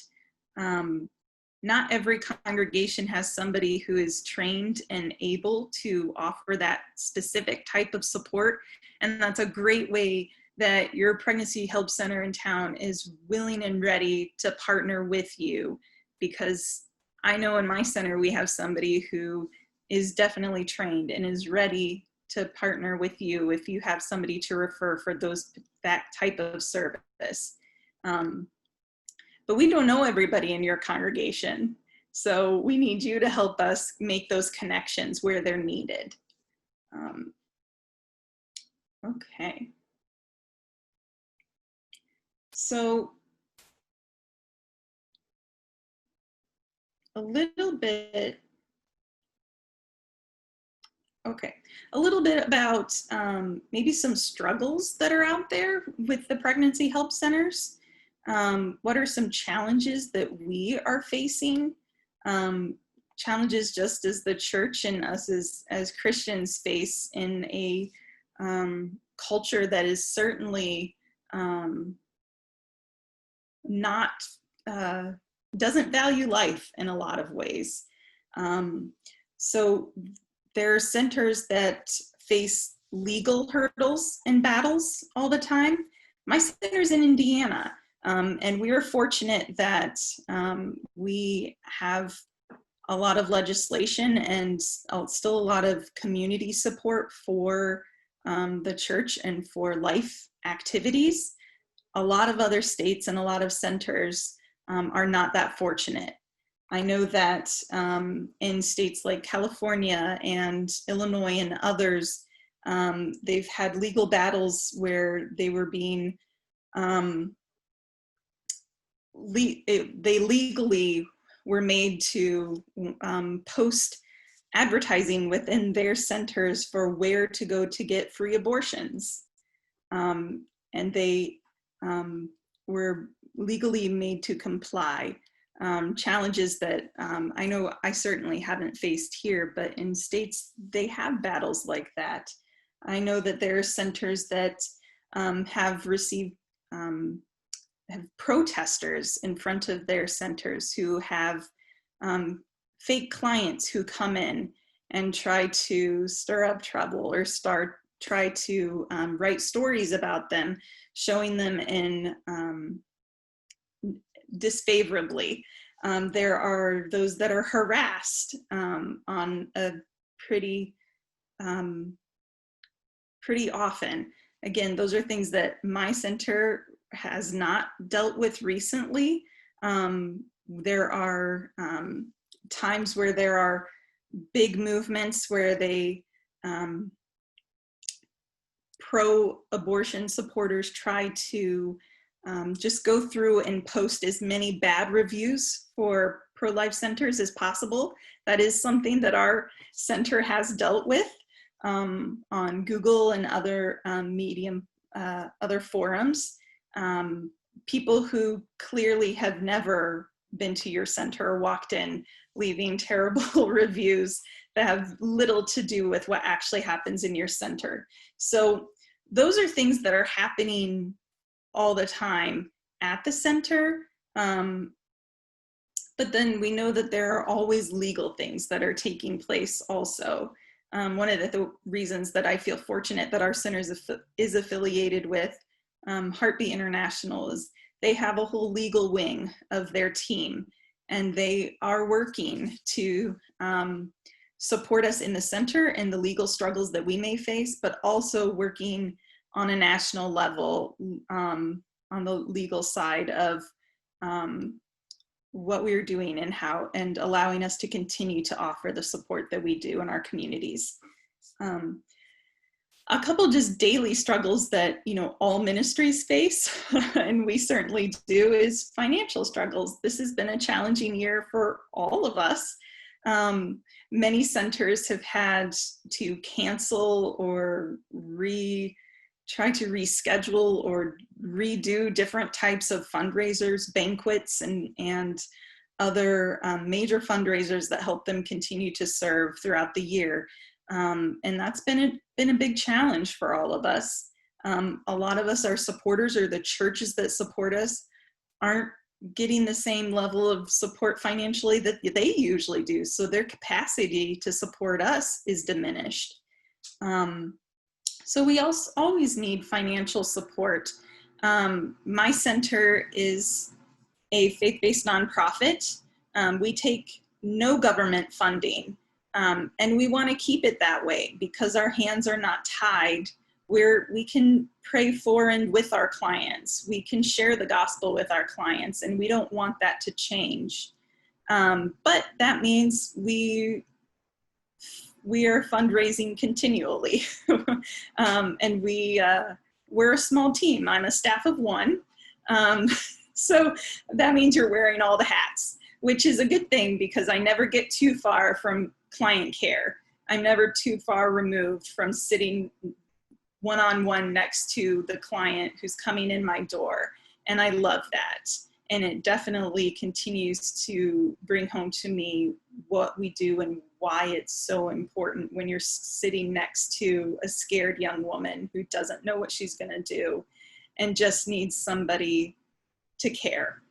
Not every congregation has somebody who is trained and able to offer that specific type of support, and that's a great way that your pregnancy help center in town is willing and ready to partner with you, because I know in my center we have somebody who is definitely trained and is ready to partner with you if you have somebody to refer for that type of service. But we don't know everybody in your congregation. So we need you to help us make those connections where they're needed. Okay. So a little bit about maybe some struggles that are out there with the pregnancy help centers. What are some challenges that we are facing? Challenges just as the church and us as Christians face in a culture that is certainly not, doesn't value life in a lot of ways. So there are centers that face legal hurdles and battles all the time. My center's in Indiana, and we are fortunate that we have a lot of legislation and still a lot of community support for the church and for life activities. A lot of other states and a lot of centers are not that fortunate. I know that in states like California and Illinois and others, they've had legal battles where they were being, they legally were made to post advertising within their centers for where to go to get free abortions. And they were legally made to comply. Challenges that I know I certainly haven't faced here, but in states, they have battles like that. I know that there are centers that have received have protesters in front of their centers who have fake clients who come in and try to stir up trouble or try to write stories about them, showing them in disfavorably. There are those that are harassed on a pretty often. Again, those are things that my center has not dealt with recently. There are times where there are big movements where they pro-abortion supporters try to just go through and post as many bad reviews for pro-life centers as possible. That is something that our center has dealt with on Google and other other forums. People who clearly have never been to your center or walked in leaving terrible reviews that have little to do with what actually happens in your center. So those are things that are happening all the time at the center. But then we know that there are always legal things that are taking place also. One of the reasons that I feel fortunate that our center is affiliated with Heartbeat International is they have a whole legal wing of their team, and they are working to support us in the center and the legal struggles that we may face, but also working on a national level on the legal side of what we're doing and how, and allowing us to continue to offer the support that we do in our communities. A couple just daily struggles that, you know, all ministries face, and we certainly do, is financial struggles. This has been a challenging year for all of us. Many centers have had to cancel or try to reschedule or redo different types of fundraisers, banquets, and other major fundraisers that help them continue to serve throughout the year. And that's been a big challenge for all of us. A lot of us are supporters, or the churches that support us aren't getting the same level of support financially that they usually do. So their capacity to support us is diminished. So we also always need financial support. My center is a faith-based nonprofit. We take no government funding, and we want to keep it that way because our hands are not tied. We can pray for and with our clients. We can share the gospel with our clients, and we don't want that to change. But that means we are fundraising continually. And we're a small team. I'm a staff of one. So that means you're wearing all the hats, which is a good thing because I never get too far from client care. I'm never too far removed from sitting one-on-one next to the client who's coming in my door. And I love that. And it definitely continues to bring home to me what we do and why it's so important when you're sitting next to a scared young woman who doesn't know what she's going to do and just needs somebody to care.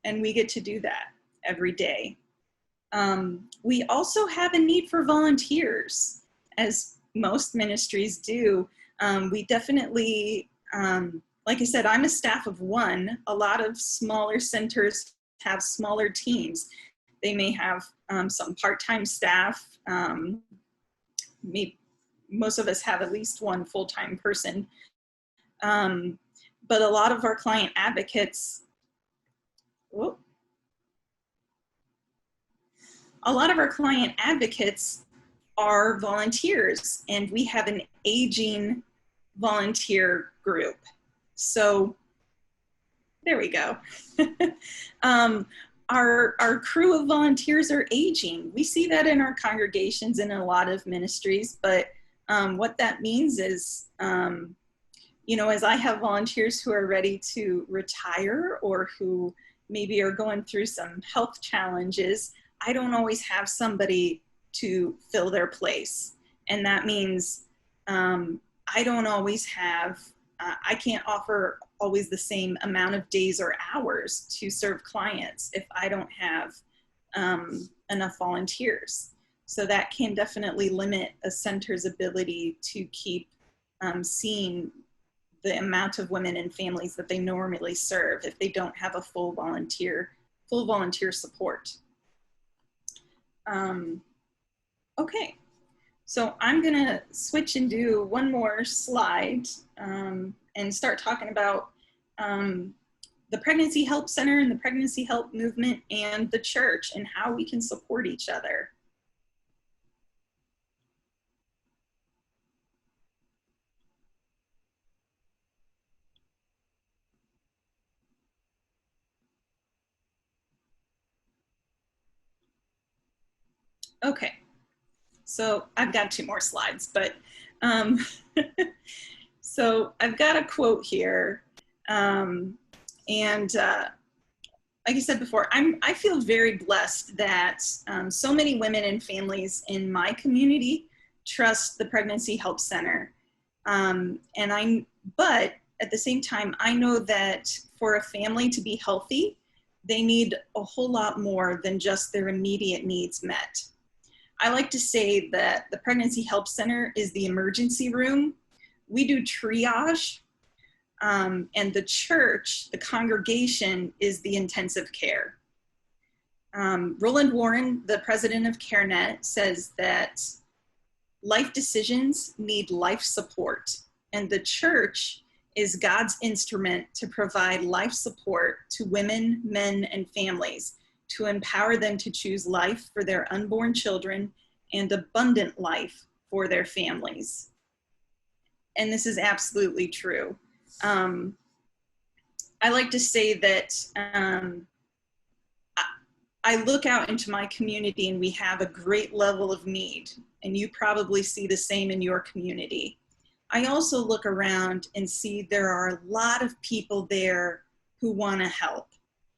And we get to do that every day. We also have a need for volunteers, as most ministries do. We definitely, like I said, I'm a staff of one. A lot of smaller centers have smaller teams. They may have some part-time staff. Most of us have at least one full-time person. But a lot of our client advocates, are volunteers, and we have an aging volunteer group. So there we go. Our crew of volunteers are aging. We see that in our congregations and in a lot of ministries, but what that means is, as I have volunteers who are ready to retire or who maybe are going through some health challenges, I don't always have somebody to fill their place. And that means I don't always have, I can't offer always the same amount of days or hours to serve clients if I don't have enough volunteers. So that can definitely limit a center's ability to keep seeing the amount of women and families that they normally serve if they don't have a full volunteer support. Okay, so I'm gonna switch and do one more slide and start talking about the Pregnancy Help Center and the Pregnancy Help Movement and the church and how we can support each other. Okay, so I've got 2 more slides, but so I've got a quote here, and like I said before, I feel very blessed that so many women and families in my community trust the Pregnancy Help Center, but at the same time, I know that for a family to be healthy, they need a whole lot more than just their immediate needs met. I like to say that the Pregnancy Help Center is the emergency room. We do triage, and the church, the congregation, is the intensive care. Roland Warren, the president of CareNet, says that life decisions need life support, and the church is God's instrument to provide life support to women, men, and families, to empower them to choose life for their unborn children and abundant life for their families. And this is absolutely true. I like to say that I look out into my community and we have a great level of need, and you probably see the same in your community. I also look around and see there are a lot of people there who want to help.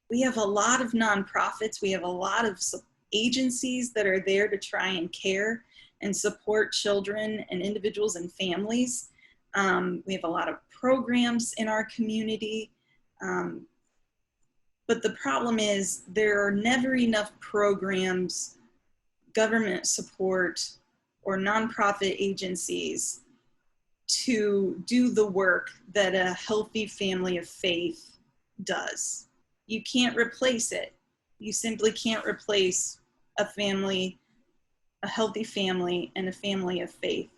We have a lot of nonprofits. We have a lot of agencies that are there to try and care and support children and individuals and families. We have a lot of programs in our community. But the problem is there are never enough programs, government support, or nonprofit agencies to do the work that a healthy family of faith does. You can't replace it. You simply can't replace a family, a healthy family, and a family of faith.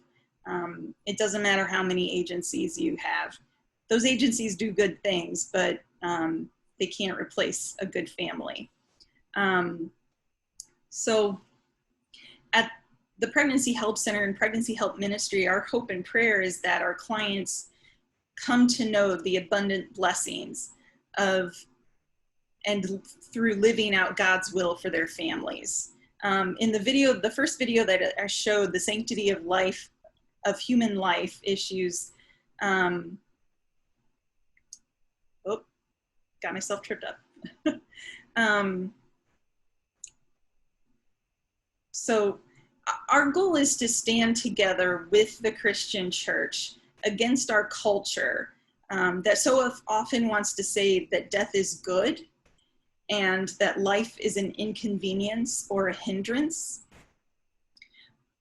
It doesn't matter how many agencies you have. Those agencies do good things, but they can't replace a good family. So at the Pregnancy Help Center and Pregnancy Help Ministry, our hope and prayer is that our clients come to know the abundant blessings of and through living out God's will for their families. In the video, the first video that I showed, the sanctity of life, of human life issues, got myself tripped up. So our goal is to stand together with the Christian church against our culture that so often wants to say that death is good and that life is an inconvenience or a hindrance.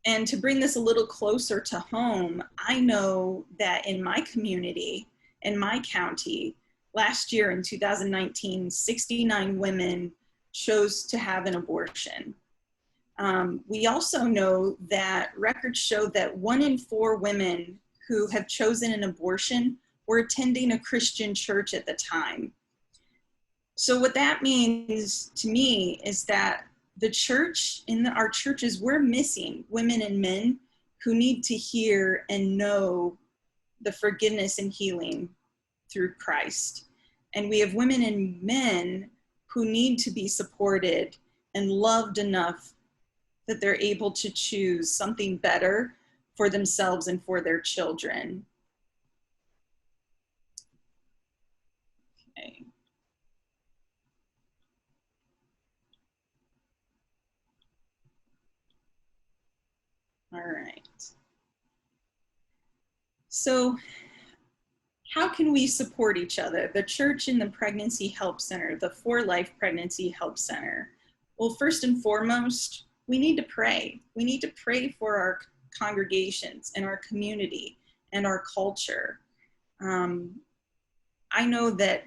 And to bring this a little closer to home, I know that in my community, in my county, last year in 2019, 69 women chose to have an abortion. We also know that records show that 1 in 4 women who have chosen an abortion were attending a Christian church at the time. So what that means to me is that the church, our churches, we're missing women and men who need to hear and know the forgiveness and healing through Christ. And we have women and men who need to be supported and loved enough that they're able to choose something better for themselves and for their children. Okay. All right. So how can we support each other? The church and the Pregnancy Help Center, the For Life Pregnancy Help Center. Well, first and foremost, we need to pray. We need to pray for our congregations and our community and our culture. I know that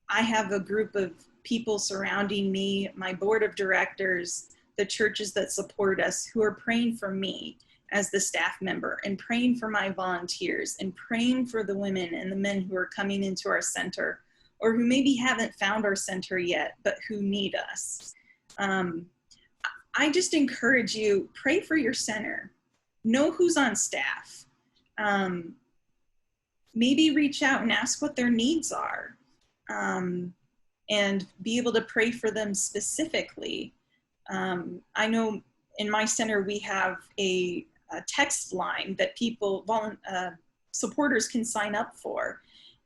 I have a group of people surrounding me, my board of directors, the churches that support us, who are praying for me as the staff member and praying for my volunteers and praying for the women and the men who are coming into our center or who maybe haven't found our center yet, but who need us. I just encourage you, pray for your center. Know who's on staff. Maybe reach out and ask what their needs are and be able to pray for them specifically. I know in my center we have a text line that people, supporters can sign up for.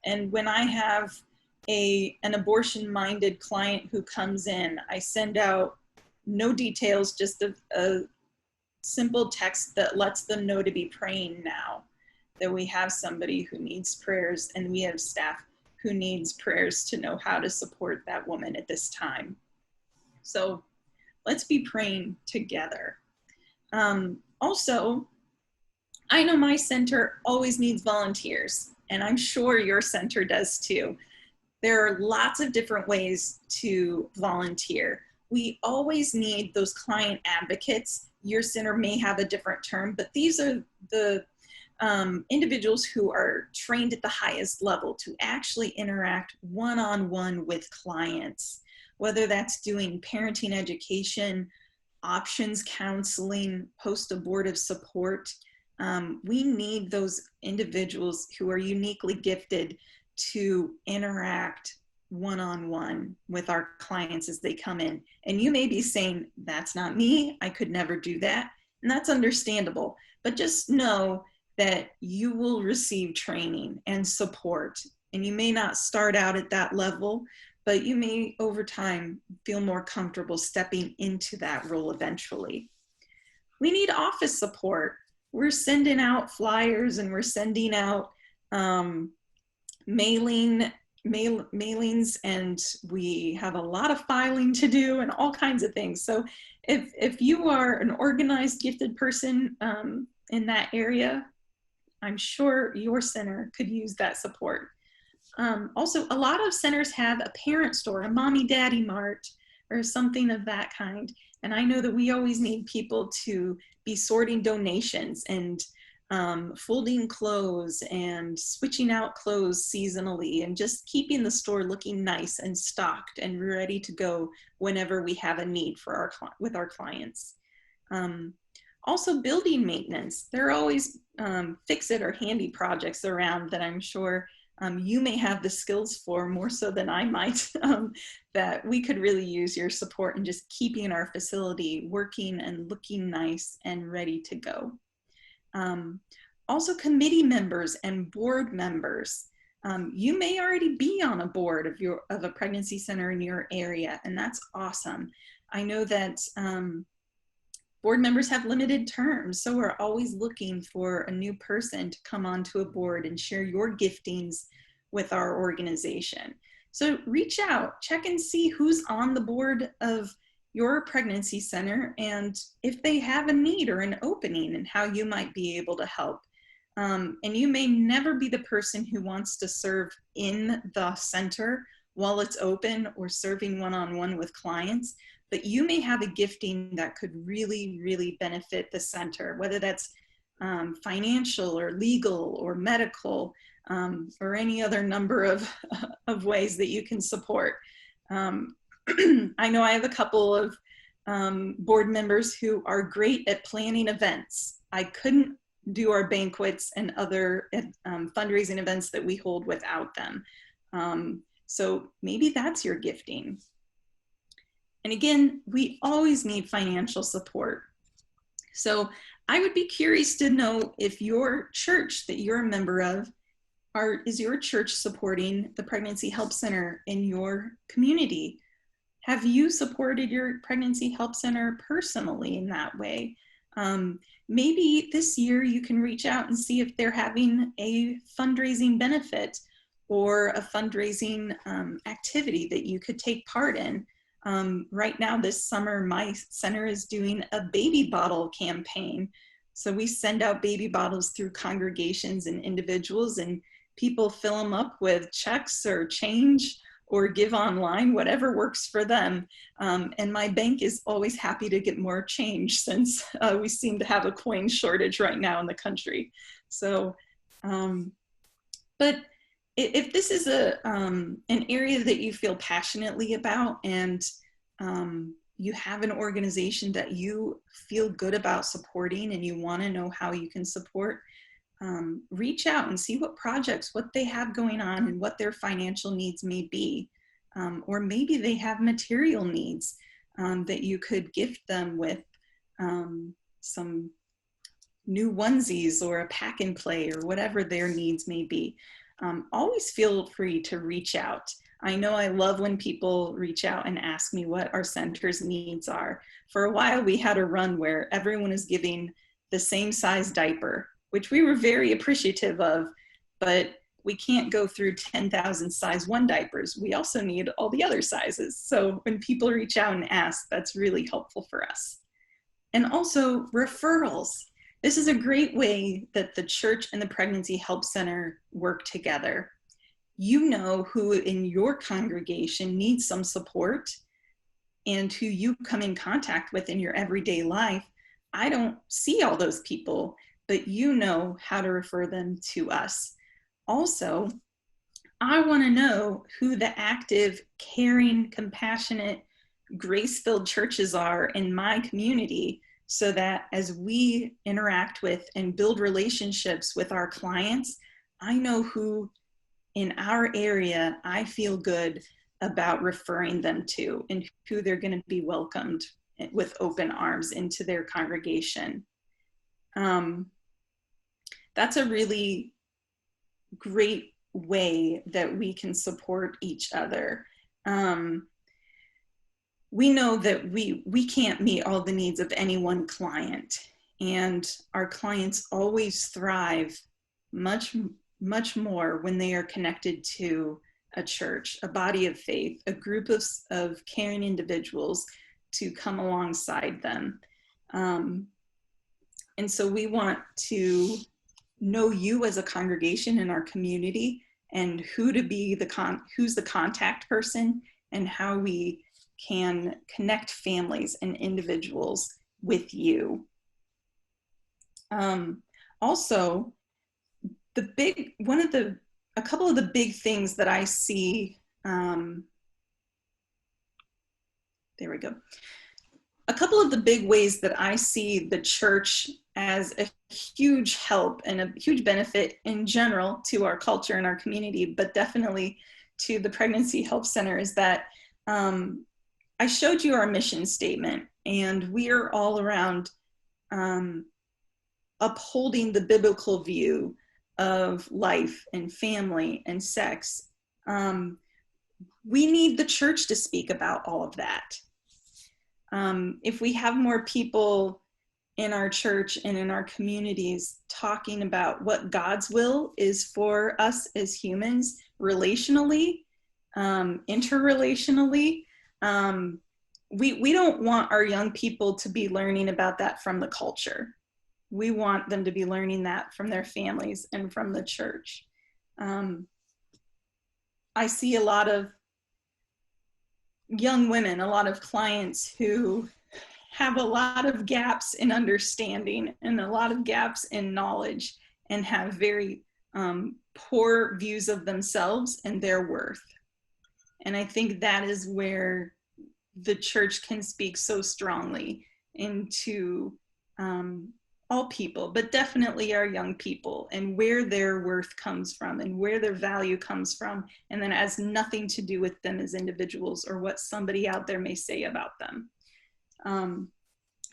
And when I have an abortion-minded client who comes in, I send out no details, just a simple text that lets them know to be praying now, that we have somebody who needs prayers and we have staff who needs prayers to know how to support that woman at this time. So let's be praying together. Also, I know my center always needs volunteers, and I'm sure your center does too. There are lots of different ways to volunteer. We always need those client advocates. Your center may have a different term, but these are the individuals who are trained at the highest level to actually interact one-on-one with clients, whether that's doing parenting education, options counseling, post-abortive support. We need those individuals who are uniquely gifted to interact one-on-one with our clients as they come in. And you may be saying, that's not me, I could never do that. And that's understandable, but just know that you will receive training and support. And you may not start out at that level, but you may over time feel more comfortable stepping into that role eventually. We need office support. We're sending out flyers and we're sending out mailings, and we have a lot of filing to do and all kinds of things. So if you are an organized, gifted person in that area, I'm sure your center could use that support. Also, a lot of centers have a parent store, a mommy daddy mart, or something of that kind. And I know that we always need people to be sorting donations and folding clothes and switching out clothes seasonally, and just keeping the store looking nice and stocked and ready to go whenever we have a need for with our clients. Also building maintenance. There are always fix-it or handy projects around that I'm sure you may have the skills for more so than I might, that we could really use your support in just keeping our facility working and looking nice and ready to go. Also committee members and board members. You may already be on a board of a pregnancy center in your area, and that's awesome. I know that board members have limited terms, so we're always looking for a new person to come onto a board and share your giftings with our organization. So reach out, check and see who's on the board of your pregnancy center and if they have a need or an opening and how you might be able to help. And you may never be the person who wants to serve in the center while it's open or serving one-on-one with clients, but you may have a gifting that could really, really benefit the center, whether that's financial or legal or medical, or any other number of ways that you can support. I know I have a couple of board members who are great at planning events. I couldn't do our banquets and other fundraising events that we hold without them. So maybe that's your gifting. And again, we always need financial support. So I would be curious to know if your church that you're a member of, is your church supporting the Pregnancy Help Center in your community? Have you supported your Pregnancy Help Center personally in that way? Maybe this year you can reach out and see if they're having a fundraising benefit or a fundraising activity that you could take part in. Right now this summer, my center is doing a baby bottle campaign. So we send out baby bottles through congregations and individuals, and people fill them up with checks or change or give online, whatever works for them. And my bank is always happy to get more change since we seem to have a coin shortage right now in the country. So, but if this is an area that you feel passionately about and you have an organization that you feel good about supporting and you want to know how you can support, reach out and see what projects, what they have going on and what their financial needs may be. Or maybe they have material needs that you could gift them with some new onesies or a pack and play or whatever their needs may be. Always feel free to reach out. I know I love when people reach out and ask me what our center's needs are. For a while, we had a run where everyone is giving the same size diaper, which we were very appreciative of, but we can't go through 10,000 size 1 diapers. We also need all the other sizes. So when people reach out and ask, that's really helpful for us. And also referrals. This is a great way that the church and the Pregnancy Help Center work together. You know who in your congregation needs some support and who you come in contact with in your everyday life. I don't see all those people, but you know how to refer them to us. Also, I want to know who the active, caring, compassionate, grace-filled churches are in my community, so that as we interact with and build relationships with our clients, I know who in our area I feel good about referring them to and who they're going to be welcomed with open arms into their congregation. That's a really great way that we can support each other. We know that we can't meet all the needs of any one client, and our clients always thrive much more when they are connected to a church, a body of faith, a group of caring individuals to come alongside them. And so we want to know you as a congregation in our community and who to be who's the contact person and how we can connect families and individuals with you. Also, a couple of the big things that I see, there we go. A couple of the big ways that I see the church as a huge help and a huge benefit in general to our culture and our community, but definitely to the Pregnancy Help Center, is that I showed you our mission statement, and we are all around upholding the biblical view of life and family and sex. We need the church to speak about all of that. If we have more people in our church and in our communities talking about what God's will is for us as humans, relationally, interrelationally, we don't want our young people to be learning about that from the culture. We want them to be learning that from their families and from the church. I see a lot of young women, a lot of clients who have a lot of gaps in understanding and a lot of gaps in knowledge, and have very poor views of themselves and their worth. And I think that is where the church can speak so strongly into all people, but definitely our young people, and where their worth comes from and where their value comes from. And then it has nothing to do with them as individuals or what somebody out there may say about them.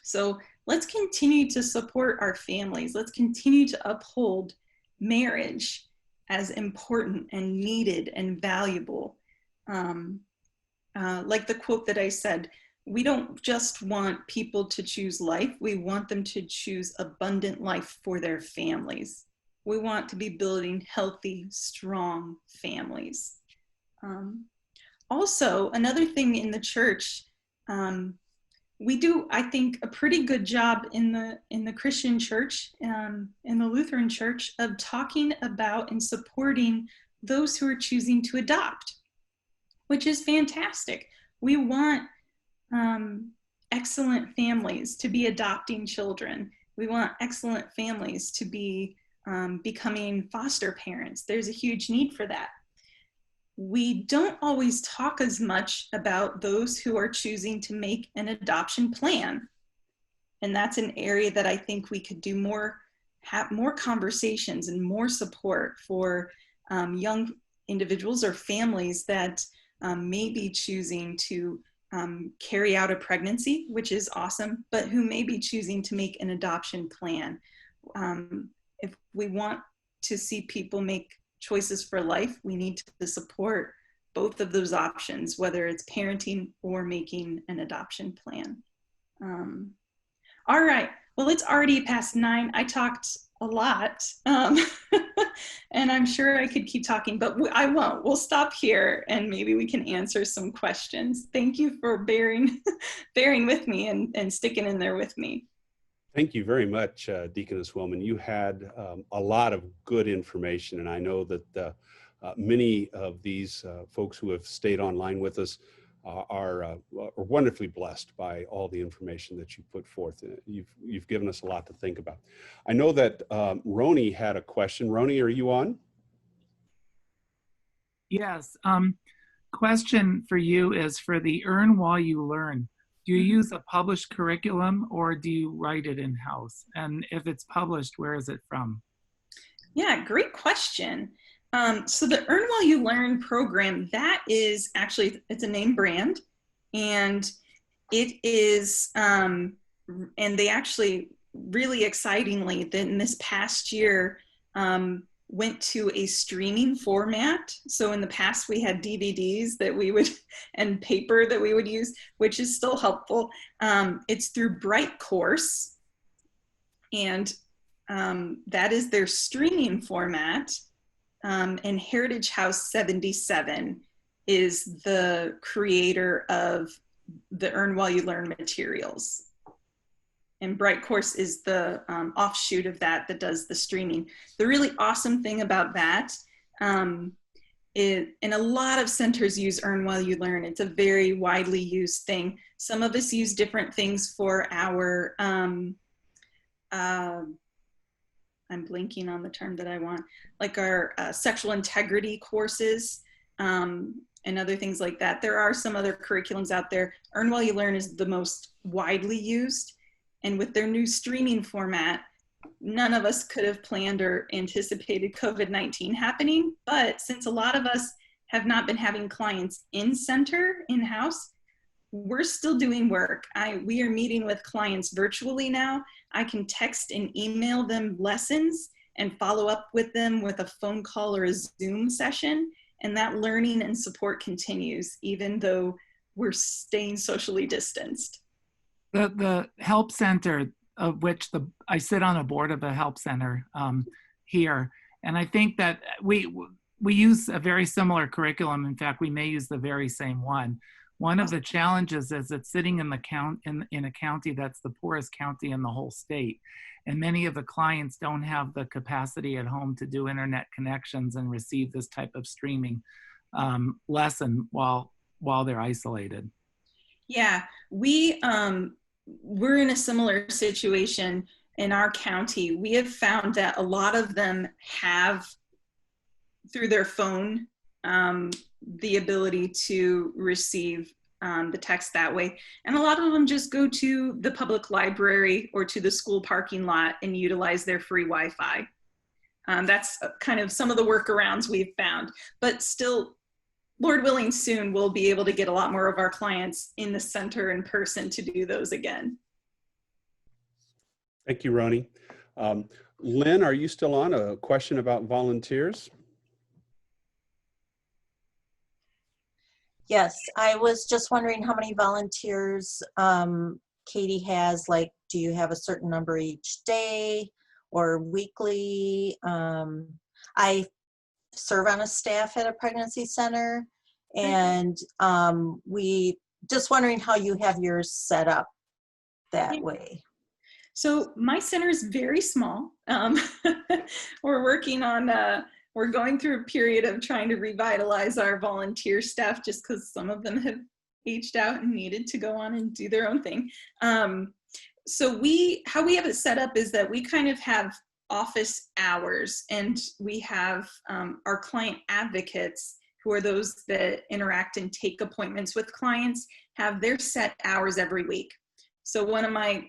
So let's continue to support our families. Let's continue to uphold marriage as important and needed and valuable. Like the quote that I said, we don't just want people to choose life, we want them to choose abundant life for their families. We want to be building healthy, strong families. Also, another thing in the church, we do, I think, a pretty good job in the Christian church, in the Lutheran Church, of talking about and supporting those who are choosing to adopt, which is fantastic. We want excellent families to be adopting children. We want excellent families to be becoming foster parents. There's a huge need for that. We don't always talk as much about those who are choosing to make an adoption plan. And that's an area that I think we could do more, have more conversations and more support for young individuals or families that may be choosing to carry out a pregnancy, which is awesome, but who may be choosing to make an adoption plan. If we want to see people make choices for life, we need to support both of those options, whether it's parenting or making an adoption plan. All right, well, it's already past 9. I talked a lot, and I'm sure I could keep talking, but I won't. We'll stop here and maybe we can answer some questions. Thank you for bearing with me and sticking in there with me. Thank you very much, Deaconess Willman. You had a lot of good information, and I know that many of these folks who have stayed online with us are wonderfully blessed by all the information that you put forth. You've given us a lot to think about. I know that Roni had a question. Roni, are you on? Yes. Question for you is for the Earn While You Learn. Do you use a published curriculum or do you write it in-house? And if it's published, where is it from? Yeah, great question. So the Earn While You Learn program, that is actually, it's a name brand, and it is, and they actually really excitingly, in this past year, went to a streaming format. So in the past we had DVDs that we would, and paper that we would use, which is still helpful. It's through Bright Course, and that is their streaming format. And Heritage House 77 is the creator of the Earn While You Learn materials. And Bright Course is the offshoot of that does the streaming. The really awesome thing about that is, and a lot of centers use Earn While You Learn. It's a very widely used thing. Some of us use different things for our I'm blinking on the term that I want, like our sexual integrity courses, and other things like that. There are some other curriculums out there. Earn While You Learn is the most widely used. And with their new streaming format, none of us could have planned or anticipated COVID-19 happening. But since a lot of us have not been having clients in-house, we're still doing work. We are meeting with clients virtually now. I can text and email them lessons and follow up with them with a phone call or a Zoom session. And that learning and support continues, even though we're staying socially distanced. The help center, of which I sit on a board of a help center here, and I think that we use a very similar curriculum. In fact, we may use the very same one. One of the challenges is it's sitting in a county that's the poorest county in the whole state. And many of the clients don't have the capacity at home to do internet connections and receive this type of streaming lesson while they're isolated. Yeah, we're in a similar situation in our county. We have found that a lot of them have, through their phone, the ability to receive the text that way. And a lot of them just go to the public library or to the school parking lot and utilize their free Wi-Fi. That's kind of some of the workarounds we've found. But still, Lord willing, soon we'll be able to get a lot more of our clients in the center in person to do those again. Thank you, Roni. Lynn, are you still on? A question about volunteers? Yes, I was just wondering how many volunteers Katie has. Like, do you have a certain number each day or weekly? I serve on a staff at a pregnancy center, and we just wondering how you have yours set up that way. So my center is very small. We're working on we're going through a period of trying to revitalize our volunteer staff just because some of them have aged out and needed to go on and do their own thing. So how we have it set up is that we kind of have office hours, and we have our client advocates, who are those that interact and take appointments with clients, have their set hours every week. So one of my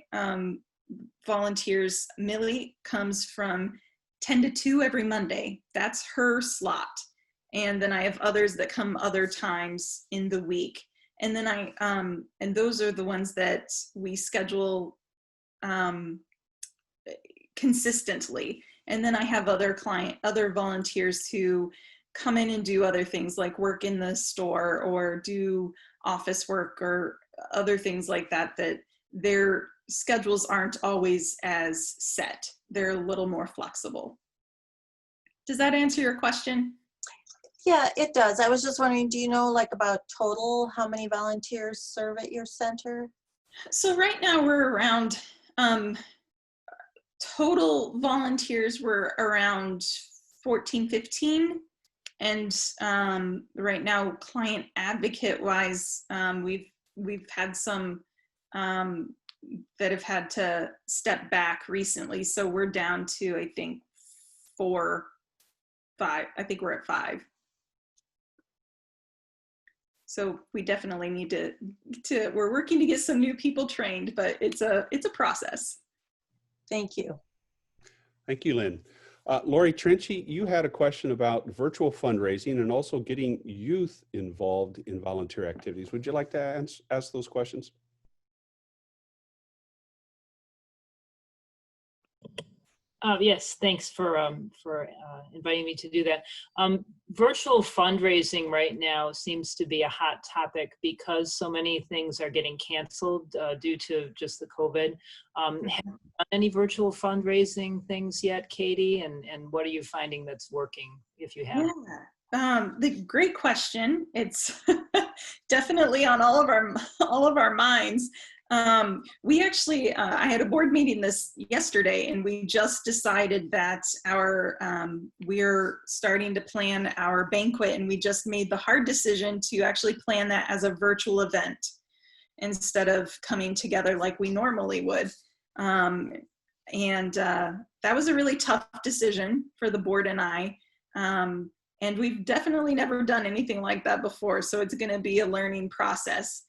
volunteers, Millie, comes from 10 to 2 every Monday. That's her slot. And then I have others that come other times in the week. And then and those are the ones that we schedule consistently. And then I have other volunteers who come in and do other things, like work in the store or do office work or other things like that, that their schedules aren't always as set. They're a little more flexible. Does that answer your question? Yeah, it does. I was just wondering, do you know, like, about total how many volunteers serve at your center? So right now we're around, total volunteers were around 14, 15. And right now, client advocate wise, we've had some that have had to step back recently. So we're down to, I think, 4, 5. I think we're at 5. So we definitely need to we're working to get some new people trained, but it's a process. Thank you. Thank you, Lynn. Lori Trenchy, you had a question about virtual fundraising and also getting youth involved in volunteer activities. Would you like to ask those questions? Yes, thanks for inviting me to do that. Virtual fundraising right now seems to be a hot topic because so many things are getting canceled due to just the COVID. Have you done any virtual fundraising things yet, Katie? And what are you finding that's working, if you have? Yeah. The great question. It's definitely on all of our minds. We actually, I had a board meeting yesterday, and we just decided that we're starting to plan our banquet, and we just made the hard decision to actually plan that as a virtual event instead of coming together like we normally would. And that was a really tough decision for the board and I. And we've definitely never done anything like that before, so it's going to be a learning process.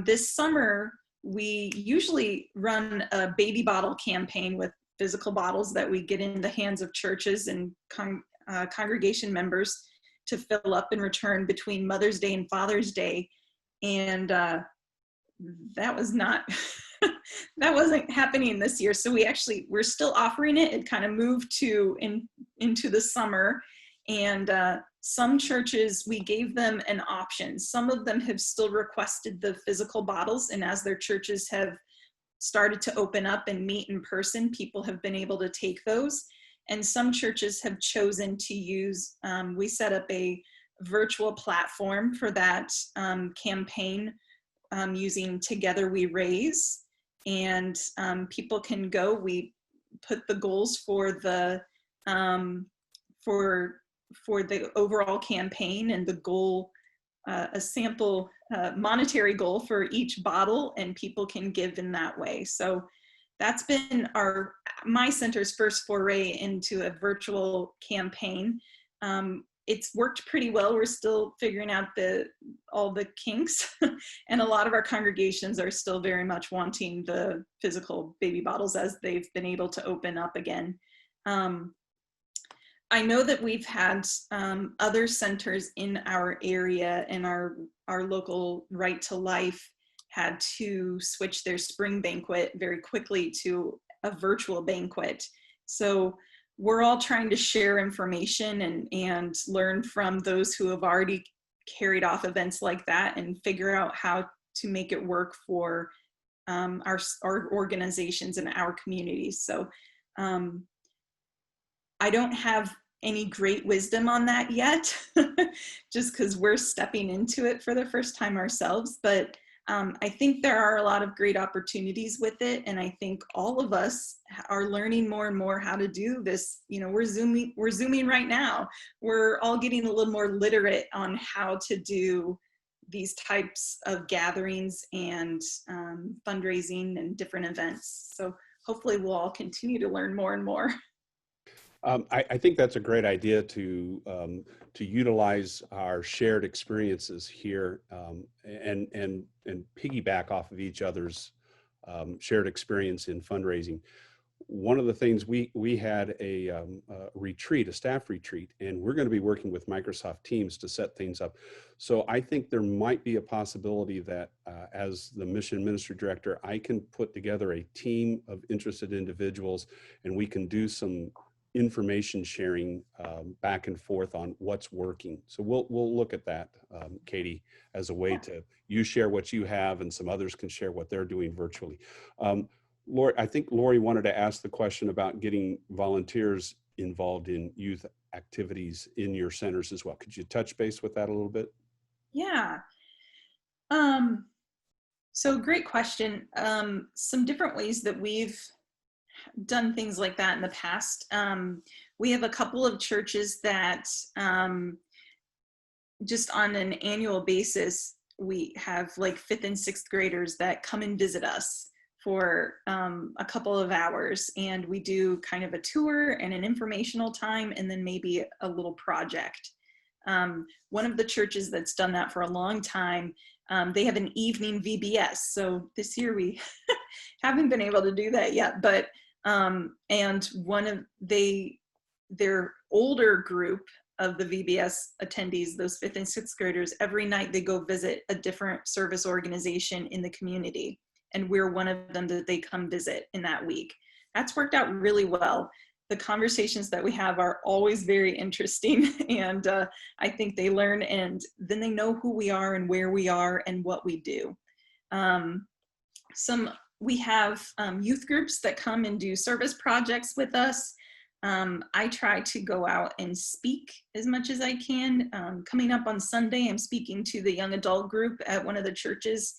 This summer, we usually run a baby bottle campaign with physical bottles that we get in the hands of churches and congregation members to fill up and return between Mother's Day and Father's Day. And that was not, that wasn't happening this year. So we're still offering it. It kind of moved into the summer. And some churches, we gave them an option. Some of them have still requested the physical bottles, and as their churches have started to open up and meet in person, people have been able to take those. And some churches have chosen to use, we set up a virtual platform for that campaign using Together We Raise. And people can go. We put the goals for the overall campaign and the goal, a sample monetary goal for each bottle, and people can give in that way. So that's been my center's first foray into a virtual campaign. It's worked pretty well. We're still figuring out all the kinks, and a lot of our congregations are still very much wanting the physical baby bottles as they've been able to open up again. I know that we've had other centers in our area, and our local Right to Life had to switch their spring banquet very quickly to a virtual banquet. So we're all trying to share information and learn from those who have already carried off events like that and figure out how to make it work for our organizations and our communities. So I don't have any great wisdom on that yet, just because we're stepping into it for the first time ourselves. But I think there are a lot of great opportunities with it. And I think all of us are learning more and more how to do this. You know, we're Zooming right now. We're all getting a little more literate on how to do these types of gatherings and fundraising and different events. So hopefully we'll all continue to learn more and more. I think that's a great idea to utilize our shared experiences here and piggyback off of each other's shared experience in fundraising. One of the things we had a retreat, a staff retreat, and we're going to be working with Microsoft Teams to set things up. So I think there might be a possibility that as the mission ministry director, I can put together a team of interested individuals, and we can do some information sharing back and forth on what's working. So we'll look at that, Katie, as a way to you share what you have and some others can share what they're doing virtually. Lori, I think Lori wanted to ask the question about getting volunteers involved in youth activities in your centers as well. Could you touch base with that a little bit? Yeah. So great question. Some different ways that we've done things like that in the past. We have a couple of churches that just on an annual basis, we have like 5th and 6th graders that come and visit us for a couple of hours, and we do kind of a tour and an informational time, and then maybe a little project. One of the churches that's done that for a long time, they have an evening VBS. So this year we haven't been able to do that yet, but and one of their older group of the VBS attendees, those 5th and 6th graders, every night they go visit a different service organization in the community. And we're one of them that they come visit in that week. That's worked out really well. The conversations that we have are always very interesting, and I think they learn, and then they know who we are and where we are and what we do. We have youth groups that come and do service projects with us. I try to go out and speak as much as I can. Coming up on Sunday, I'm speaking to the young adult group at one of the churches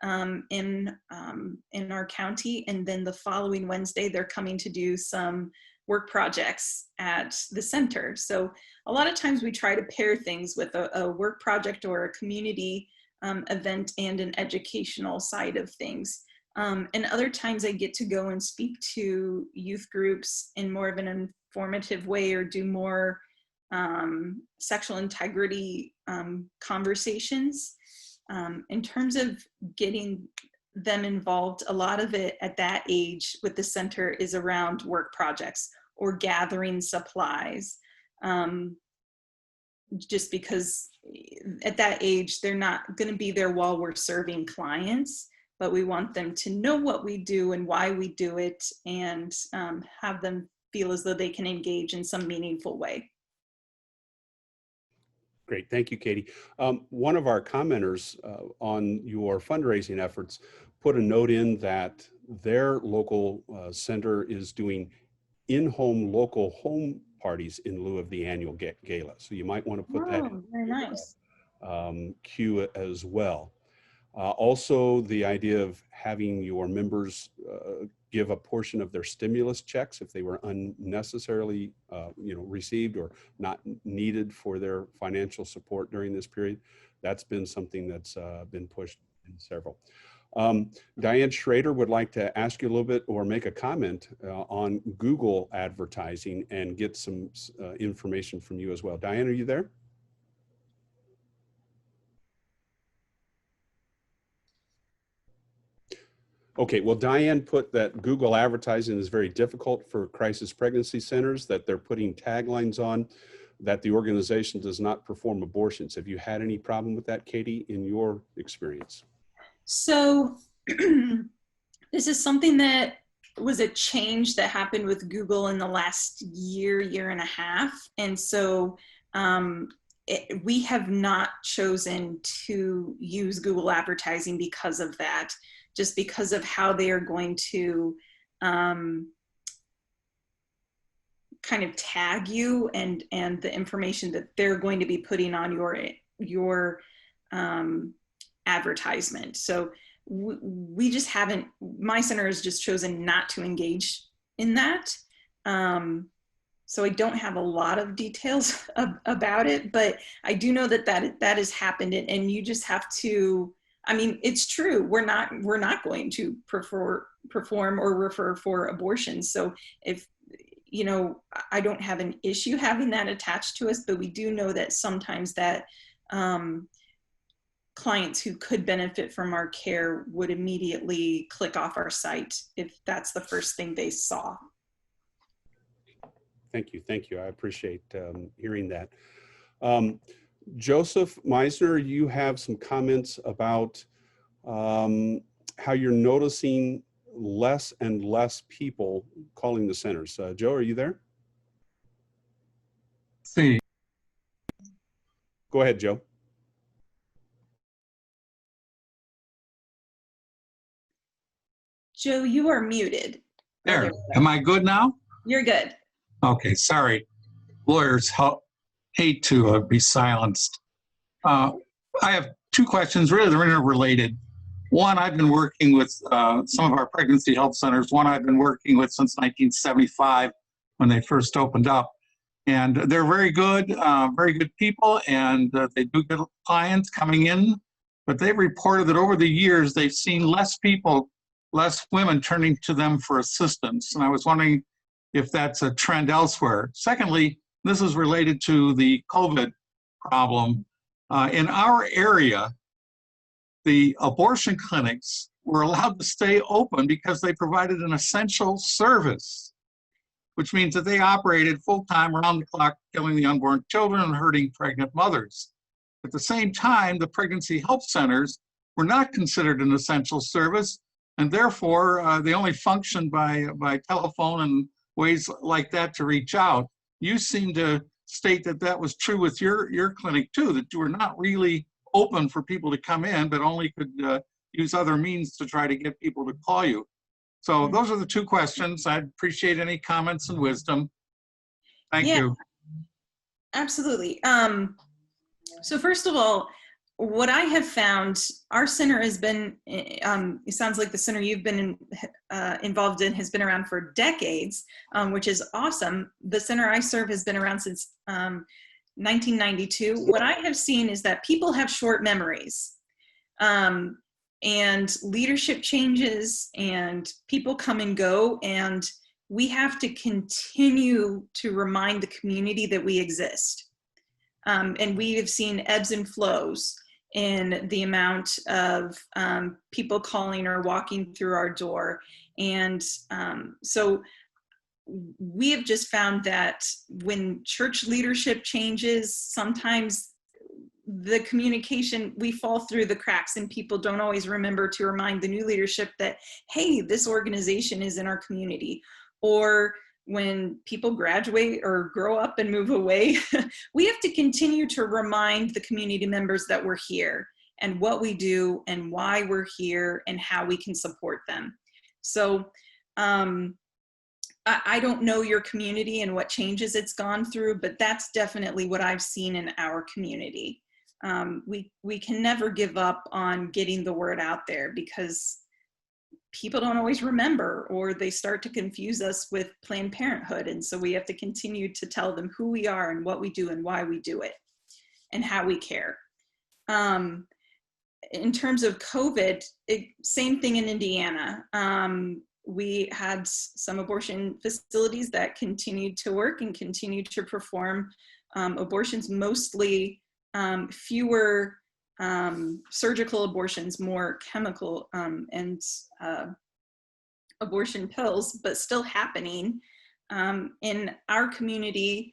in our county, and then the following Wednesday, they're coming to do some work projects at the center. So a lot of times we try to pair things with a work project or a community event and an educational side of things. And other times I get to go and speak to youth groups in more of an informative way, or do more sexual integrity conversations. In terms of getting them involved, a lot of it at that age with the center is around work projects or gathering supplies. Just because at that age, they're not going to be there while we're serving clients, but we want them to know what we do and why we do it, and have them feel as though they can engage in some meaningful way. Great, thank you, Katie. One of our commenters on your fundraising efforts put a note in that their local center is doing in-home local home parties in lieu of the annual gala. So you might want to put that in very nice. queue as well. Also, the idea of having your members give a portion of their stimulus checks if they were unnecessarily received or not needed for their financial support during this period. That's been something that's been pushed in several. Diane Schrader would like to ask you a little bit or make a comment on Google advertising and get some information from you as well. Diane, are you there? Okay, well, Diane put that Google advertising is very difficult for crisis pregnancy centers, that they're putting taglines on, that the organization does not perform abortions. Have you had any problem with that, Katie, in your experience? So this is something that was a change that happened with Google in the last year and a half. And so we have not chosen to use Google advertising because of that, just because of how they are going to kind of tag you and the information that they're going to be putting on your advertisement. So we just haven't, my center has just chosen not to engage in that. So I don't have a lot of details about it, but I do know that has happened, and you just have to, I mean, it's true. We're not going to perform or refer for abortions. So if, I don't have an issue having that attached to us, but we do know that sometimes that clients who could benefit from our care would immediately click off our site if that's the first thing they saw. Thank you. I appreciate hearing that. Joseph Meisner, you have some comments about how you're noticing less and less people calling the centers. Joe, are you there? See. Go ahead, Joe. Joe, you are muted. There. Am I good now? You're good. Okay, sorry. Lawyers hate to be silenced. I have two questions. Really, they're interrelated. One, I've been working with some of our pregnancy health centers. One I've been working with since 1975 when they first opened up. And they're very good people, and they do get clients coming in. But they've reported that over the years, they've seen less women turning to them for assistance. And I was wondering if that's a trend elsewhere. Secondly, this is related to the COVID problem. In our area, the abortion clinics were allowed to stay open because they provided an essential service, which means that they operated full-time, around the clock, killing the unborn children and hurting pregnant mothers. At the same time, the pregnancy health centers were not considered an essential service, and therefore they only functioned by telephone and ways like that to reach out. You seem to state that that was true with your clinic too, that you were not really open for people to come in, but only could use other means to try to get people to call you. So those are the two questions. I'd appreciate any comments and wisdom. Thank you. Absolutely. So first of all, what I have found, our center has been, it sounds like the center you've been involved in has been around for decades, which is awesome. The center I serve has been around since 1992. What I have seen is that people have short memories. and leadership changes and people come and go, and we have to continue to remind the community that we exist. And we have seen ebbs and flows in the amount of people calling or walking through our door. And so we have just found that when church leadership changes, sometimes the communication, we fall through the cracks, and people don't always remember to remind the new leadership that, hey, this organization is in our community. Or when people graduate or grow up and move away, we have to continue to remind the community members that we're here and what we do and why we're here and how we can support them. So I don't know your community and what changes it's gone through, but that's definitely what I've seen in our community. We can never give up on getting the word out there, because people don't always remember, or they start to confuse us with Planned Parenthood. And so we have to continue to tell them who we are and what we do and why we do it and how we care. In terms of COVID, same thing in Indiana. We had some abortion facilities that continued to work and continued to perform abortions, mostly fewer surgical abortions, more chemical and abortion pills, but still happening. In our community,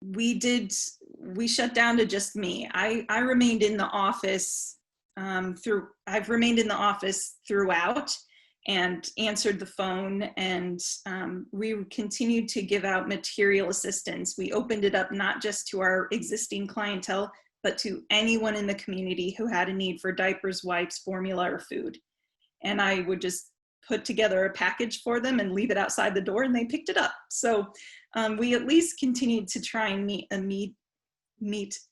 we shut down to just me. I remained in the office I've remained in the office throughout and answered the phone, and we continued to give out material assistance. We opened it up not just to our existing clientele, but to anyone in the community who had a need for diapers, wipes, formula, or food. And I would just put together a package for them and leave it outside the door, and they picked it up. So we at least continued to try and meet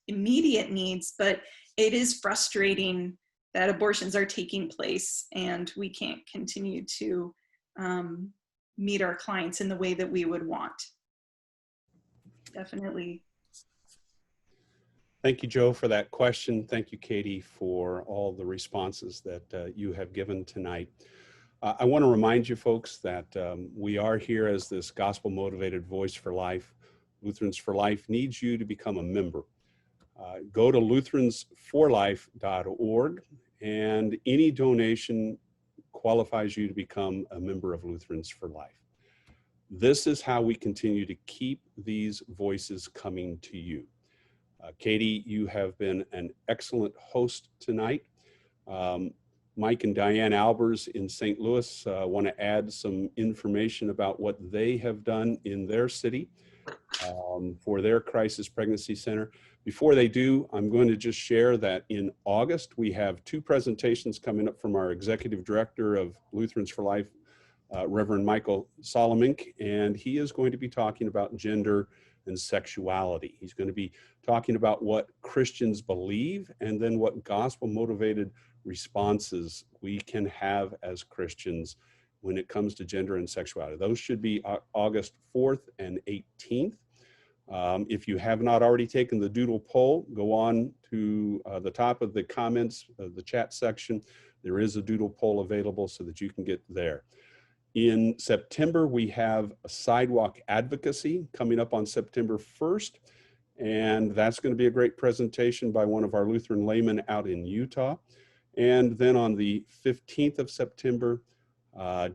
immediate needs, but it is frustrating that abortions are taking place and we can't continue to meet our clients in the way that we would want. Definitely. Thank you, Joe, for that question. Thank you, Katie, for all the responses that you have given tonight. I want to remind you folks that we are here as this gospel-motivated voice for life. Lutherans for Life needs you to become a member. Go to lutheransforlife.org, and any donation qualifies you to become a member of Lutherans for Life. This is how we continue to keep these voices coming to you. Katie, you have been an excellent host tonight. Mike and Diane Albers in St. Louis want to add some information about what they have done in their city for their Crisis Pregnancy Center. Before they do, I'm going to just share that in August, we have 2 presentations coming up from our Executive Director of Lutherans for Life, Reverend Michael Solomink, and he is going to be talking about gender and sexuality. He's going to be talking about what Christians believe and then what gospel-motivated responses we can have as Christians when it comes to gender and sexuality. Those should be August 4th and 18th. If you have not already taken the doodle poll, go on to the top of the comments, the chat section. There is a doodle poll available so that you can get there. In September, we have a sidewalk advocacy coming up on September 1st, and that's going to be a great presentation by one of our Lutheran laymen out in Utah. And then on the 15th of September,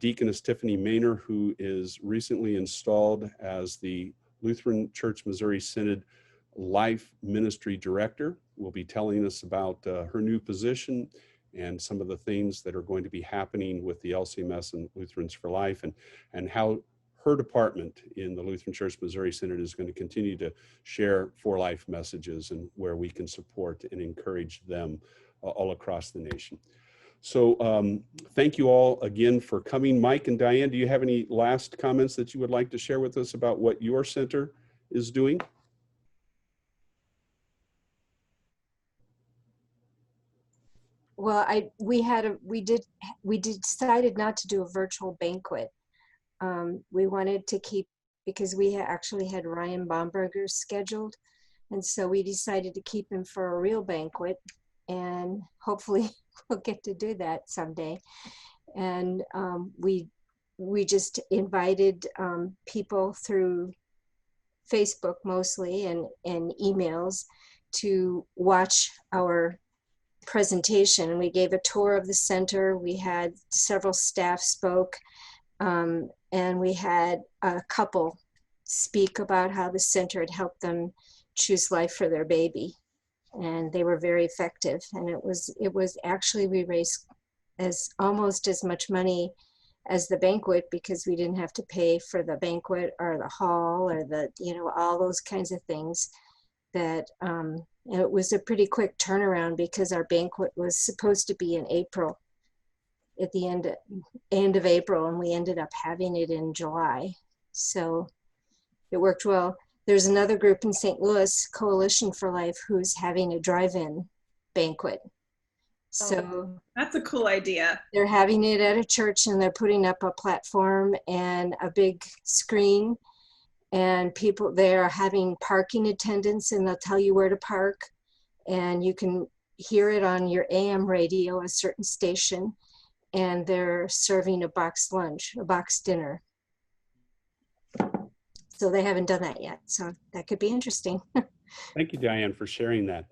Deaconess Tiffany Maynor, who is recently installed as the Lutheran Church Missouri Synod Life Ministry Director, will be telling us about her new position and some of the things that are going to be happening with the LCMS and Lutherans for Life, and how her department in the Lutheran Church Missouri Synod is going to continue to share for life messages and where we can support and encourage them all across the nation. So thank you all again for coming. Mike and Diane, do you have any last comments that you would like to share with us about what your center is doing? Well, we decided not to do a virtual banquet. We wanted to keep, because we actually had Ryan Bomberger scheduled, and so we decided to keep him for a real banquet, and hopefully we'll get to do that someday. And we just invited people through Facebook mostly and emails to watch our presentation. And we gave a tour of the center. We had several staff spoke, and we had a couple speak about how the center had helped them choose life for their baby. And they were very effective. And it was actually, we raised almost as much money as the banquet, because we didn't have to pay for the banquet or the hall or the, all those kinds of things. That it was a pretty quick turnaround, because our banquet was supposed to be in April, at the end of April, and we ended up having it in July. So it worked well. There's another group in St. Louis, Coalition for Life, who's having a drive-in banquet. So that's a cool idea. They're having it at a church, and they're putting up a platform and a big screen, and people there are having parking attendants, and they'll tell you where to park, and you can hear it on your AM radio, a certain station, and they're serving a box lunch, a box dinner. So they haven't done that yet. So that could be interesting. Thank you, Diane, for sharing that.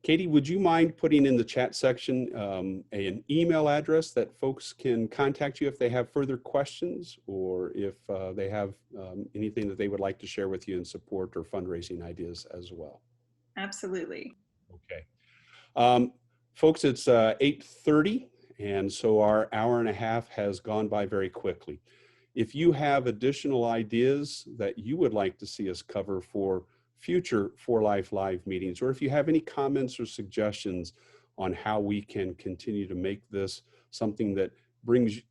Katie, would you mind putting in the chat section an email address that folks can contact you if they have further questions, or if they have anything that they would like to share with you in support or fundraising ideas as well? Absolutely. Okay. Folks, it's 8:30, and so our hour and a half has gone by very quickly. If you have additional ideas that you would like to see us cover for future For Life Live meetings, or if you have any comments or suggestions on how we can continue to make this something that brings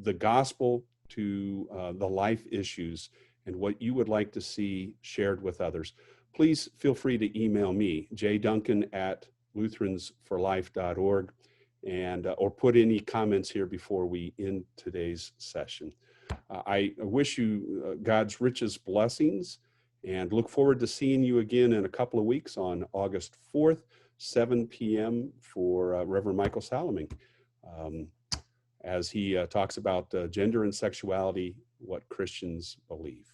the gospel to the life issues and what you would like to see shared with others, please feel free to email me, jduncan@lutheransforlife.org, and or put any comments here before we end today's session. I wish you God's richest blessings, and look forward to seeing you again in a couple of weeks on August 4th, 7 p.m. for Reverend Michael Salaming, as he talks about gender and sexuality, what Christians believe.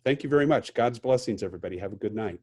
Thank you very much. God's blessings, everybody. Have a good night.